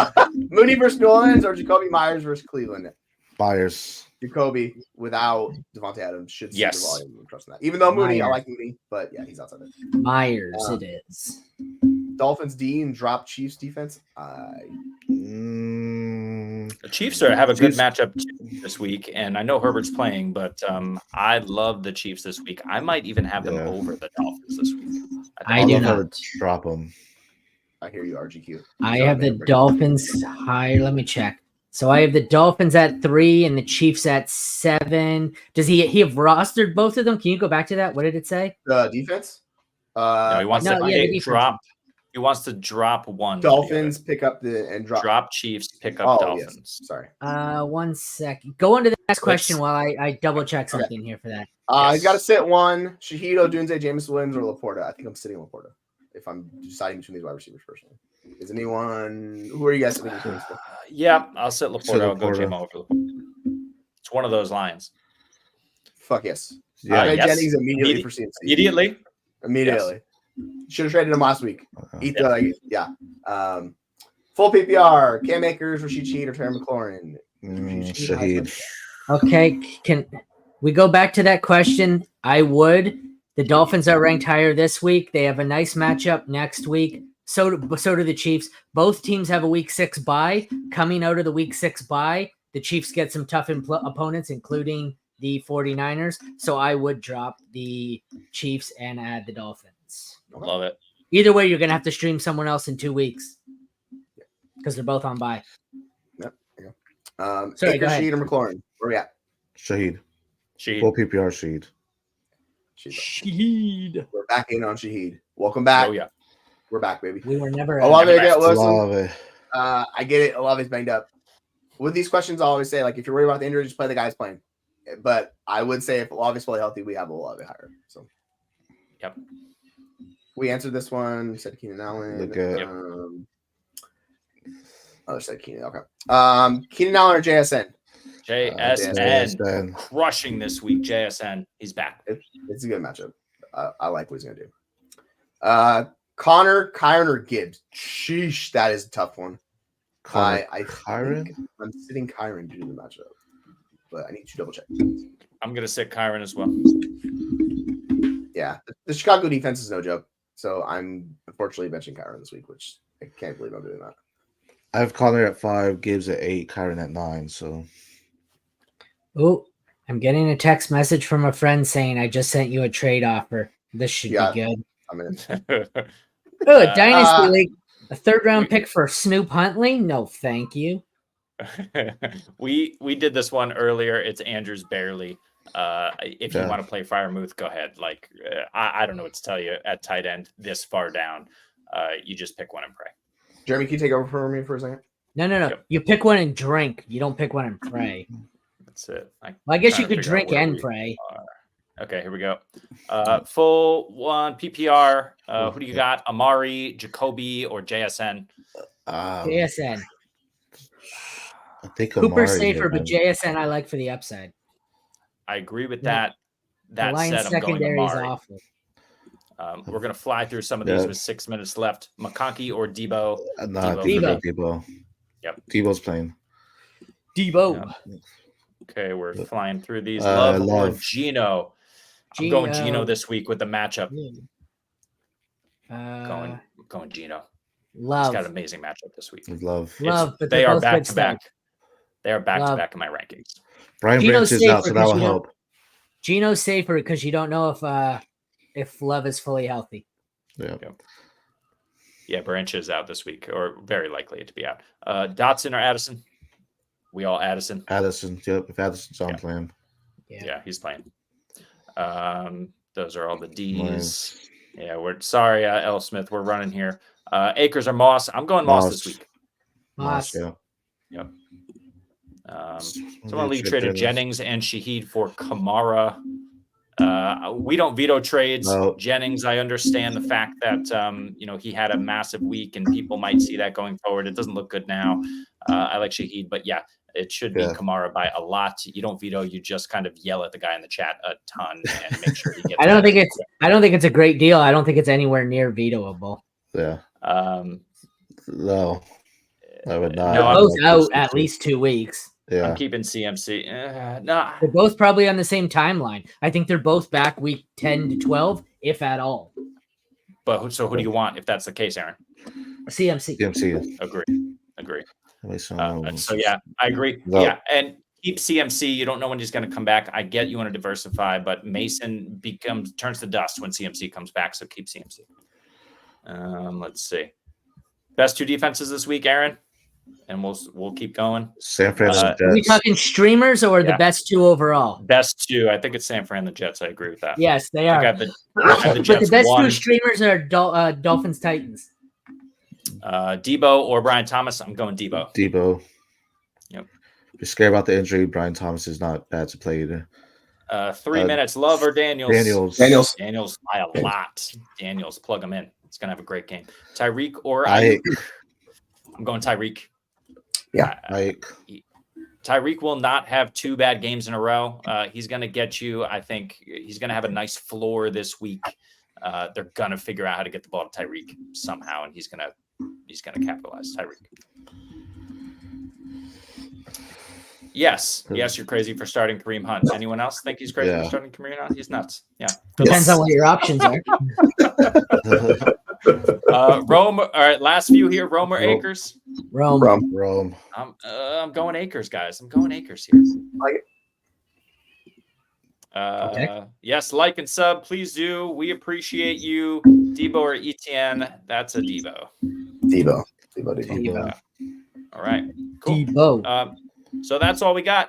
Mooney versus New Orleans or Jacoby Myers versus Cleveland? Myers. Jacoby without Devontae Adams should see the Yes. volume. I'm trusting that. Even though Mooney, I Myers. like Mooney, but yeah, he's outside it. Myers, it is. Dolphins Dean drop Chiefs defense. The Chiefs have a good matchup this week, and I know Herbert's playing, but I love the Chiefs this week. I might even have them over the Dolphins this week. I do love not. Herbert. Drop them. I hear you, RGQ. I have the Dolphins higher. Let me check. So I have the Dolphins at 3 and the Chiefs at 7. Does he have rostered both of them? Can you go back to that? What did it say? Defense. No, he wants to drop. He wants to drop one. Dolphins pick up and drop. Drop Chiefs, pick up Dolphins. Yes. Sorry. 1 second. Go on to the next question while I double check something here for that. He's got to sit one. Shahid Odunze, Jameis Williams, or Laporta. I think I'm sitting Laporta if I'm deciding between these wide receivers personally. Is anyone? Who are you guys sitting between? Yeah, I'll sit Laporta. I'll go Jim over. It's one of those lines. Fuck yes. Yeah, yes. Jennings immediately for CMC. Immediately. Yes. Should have traded him last week. Full PPR. Cam Akers, Rashid Shaheed, or Terry McLaurin. Shaheed. Okay, can we go back to that question? I would. The Dolphins are ranked higher this week. They have a nice matchup next week. So do the Chiefs. Both teams have a week 6 bye. Coming out of the week 6 bye, the Chiefs get some tough opponents, including the 49ers. So I would drop the Chiefs and add the Dolphins. Love it. Either way, you're going to have to stream someone else in 2 weeks because they're both on bye. Yep. Sorry, Akers, Shaheed, or McLaurin? Where we at? Shaheed. Full PPR Shaheed. Shaheed. We're back in on Shaheed. Welcome back. Oh, yeah. We're back, baby. We were never. Olave, I get it. Olave's banged up. With these questions, I always say, like, if you're worried about the injury, just play the guys playing. But I would say if Olave's fully healthy, we have Olave higher. So, yep. We answered this one. Said Keenan Allen. Said Keenan. Okay. Keenan Allen or JSN? JSN crushing this week. JSN, he's back. It's a good matchup. I like what he's gonna do. Connor, Kyron, or Gibbs? Sheesh, that is a tough one. Kyron? I'm sitting Kyron due to the matchup, but I need to double check. I'm gonna sit Kyron as well. Yeah, the Chicago defense is no joke. So I'm unfortunately benching Kyron this week, which I can't believe I'm doing that. I have Connor at 5, Gibbs at 8, Kyron at 9. So, I'm getting a text message from a friend saying I just sent you a trade offer. This should be good. I'm in. Dynasty League, a 3rd round pick for Snoop Huntley? No, thank you. we did this one earlier. It's Andrews barely. If you want to play Freiermuth, go ahead. Like I don't know what to tell you at tight end this far down. You just pick one and pray. Jeremy, can you take over for me for a second? No. Yep. You pick one and drink. You don't pick one and pray. That's it. I guess you could drink and pray. Okay, here we go. Full one PPR. Who do you got? Amari, Jacoby, or JSN? JSN. I think Cooper's safer, but JSN I like for the upside. I agree with that. That Lions said, I'm going Amari. Awful. We're going to fly through some of these with 6 minutes left. McConkey or Debo? Debo. Yep. Debo's playing. Debo. Yep. Okay, we're flying through these. Love or Gino? I'm going Gino this week with the matchup. Going Gino. Love. He's got an amazing matchup this week. Love. But they are back to back. They are back to back in my rankings. Brian Branch is out, so that will help. Gino's safer because you don't know if Love is fully healthy. Yeah, Branch is out this week, or very likely to be out. Dotson or Addison? We all Addison. Addison, yep. If Addison's on, playing. Yeah, he's playing. Those are all the D's. Nice. Yeah, we're sorry, L. Smith. We're running here. Akers or Moss? I'm going Moss this week. Moss. Yeah. Yep. Someone league traded Jennings and Shaheed for Kamara. We don't veto trades. No. Jennings, I understand the fact that he had a massive week and people might see that going forward. It doesn't look good now. I like Shaheed, but yeah, it should be Kamara by a lot. You don't veto, you just kind of yell at the guy in the chat a ton and make sure he gets I don't think it's a great deal. I don't think it's anywhere near vetoable. Yeah. No. I would not. They're both out at least 2 weeks. Yeah. I'm keeping CMC. No. They're both probably on the same timeline. I think they're both back week 10 to 12, if at all. But so who do you want if that's the case, Aaron? CMC. Agree. So yeah, I agree. No. Yeah, and keep CMC. You don't know when he's going to come back. I get you want to diversify, but Mason turns to dust when CMC comes back. So keep CMC. Let's see. Best 2 defenses this week, Aaron, and we'll keep going. San Francisco. Are we talking streamers or the best 2 overall? Best 2. I think it's San Fran, the Jets. I agree with that. Yes, they are. I have the But Jets the best 1. 2 streamers are Dolphins Titans. Debo or Brian Thomas. I'm going Debo. Debo. Yep. If you're scared about the injury, Brian Thomas is not bad to play either. 3 minutes. Love or Daniels? Daniels by a lot. Daniels, plug him in. He's gonna have a great game. Tyreek or Ayuk? I'm going Tyreek. Yeah, Tyreek will not have 2 bad games in a row. He's gonna get you. I think he's gonna have a nice floor this week. They're gonna figure out how to get the ball to Tyreek somehow, and he's gonna capitalize. Tyreek. Yes, you're crazy for starting Kareem Hunt. Anyone else think he's crazy for starting Kareem Hunt? He's nuts. Yeah. Depends on what your options are. Rome. All right, last few here. Rome or Akers? Rome. I'm going Akers, guys. I'm going Akers here. Like it. Okay. Yes, like and sub, please do. We appreciate you. Debo or Etienne? That's a Debo. Debo. All right. Cool. Debo. So that's all we got.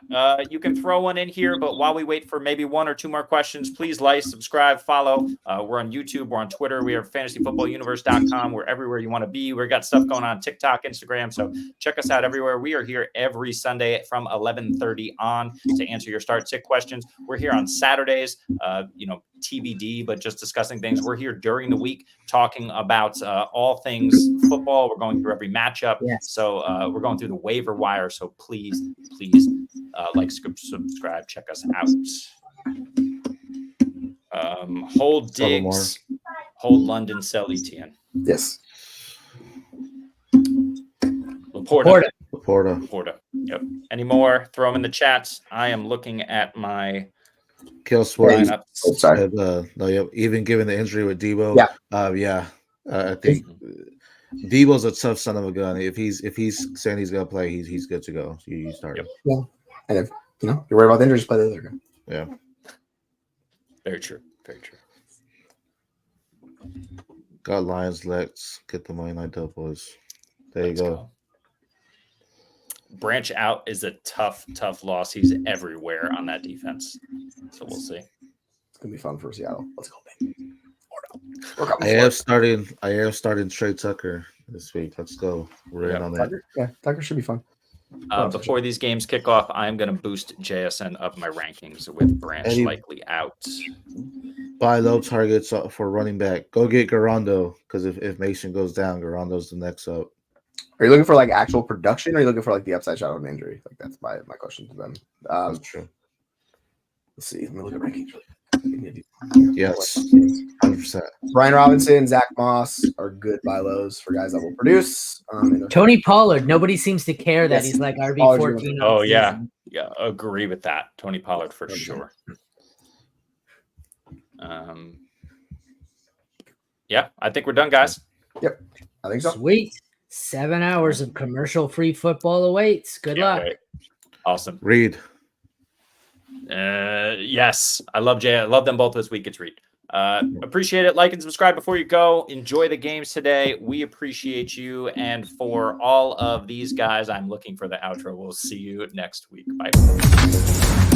You can throw one in here, but while we wait for maybe 1 or 2 more questions, please like, subscribe, follow. We're on YouTube. We're on Twitter. We are fantasyfootballuniverse.com. We're everywhere you want to be. We've got stuff going on TikTok, Instagram. So check us out everywhere. We are here every Sunday from 11:30 on to answer your start sit questions. We're here on Saturdays, TBD, but just discussing things. We're here during the week talking about all things football. We're going through every matchup. Yes. So we're going through the waiver wire. So please like, subscribe, check us out. Hold Diggs, hold London, sell Etienne. Yes. Laporta. Yep. Any more? Throw them in the chat. I am looking at my Kill Sport. Sorry. Even given the injury with Debo. I think Debo's a tough son of a gun. If he's saying he's gonna play, he's good to go. You start him. Yeah. And if you're worried about the injuries, play the other guy. Yeah. Very true. Got Lions. Let's get the money line up, boys. Let's go. Branch out is a tough loss. He's everywhere on that defense. So we'll see. It's gonna be fun for Seattle. Let's go, baby. I am starting Trey Tucker this week. Let's go. We're in on that. Tucker should be fun. Before these games kick off, I'm going to boost JSN up my rankings with Branch likely out. Buy low targets for running back. Go get Garando, because if Mason goes down, Garando's the next up. Are you looking for like actual production, or are you looking for like the upside shot of an injury? Like that's my question to them. That's true. Let's see. Let me look at rankings. Yes, 100%. Brian Robinson, Zach Moss are good buy lows for guys that will produce. Tony Pollard. Nobody seems to care that he's like RB14. Oh yeah, agree with that. Tony Pollard for sure. Yeah, I think we're done, guys. Yep, I think so. Sweet. 7 hours of commercial-free football awaits. Good luck. Right. Awesome. Reed. Yes, I love Jay. I love them both this week. It's Reed. Appreciate it. Like and subscribe before you go. Enjoy the games today. We appreciate you. And for all of these guys, I'm looking for the outro. We'll see you next week. Bye.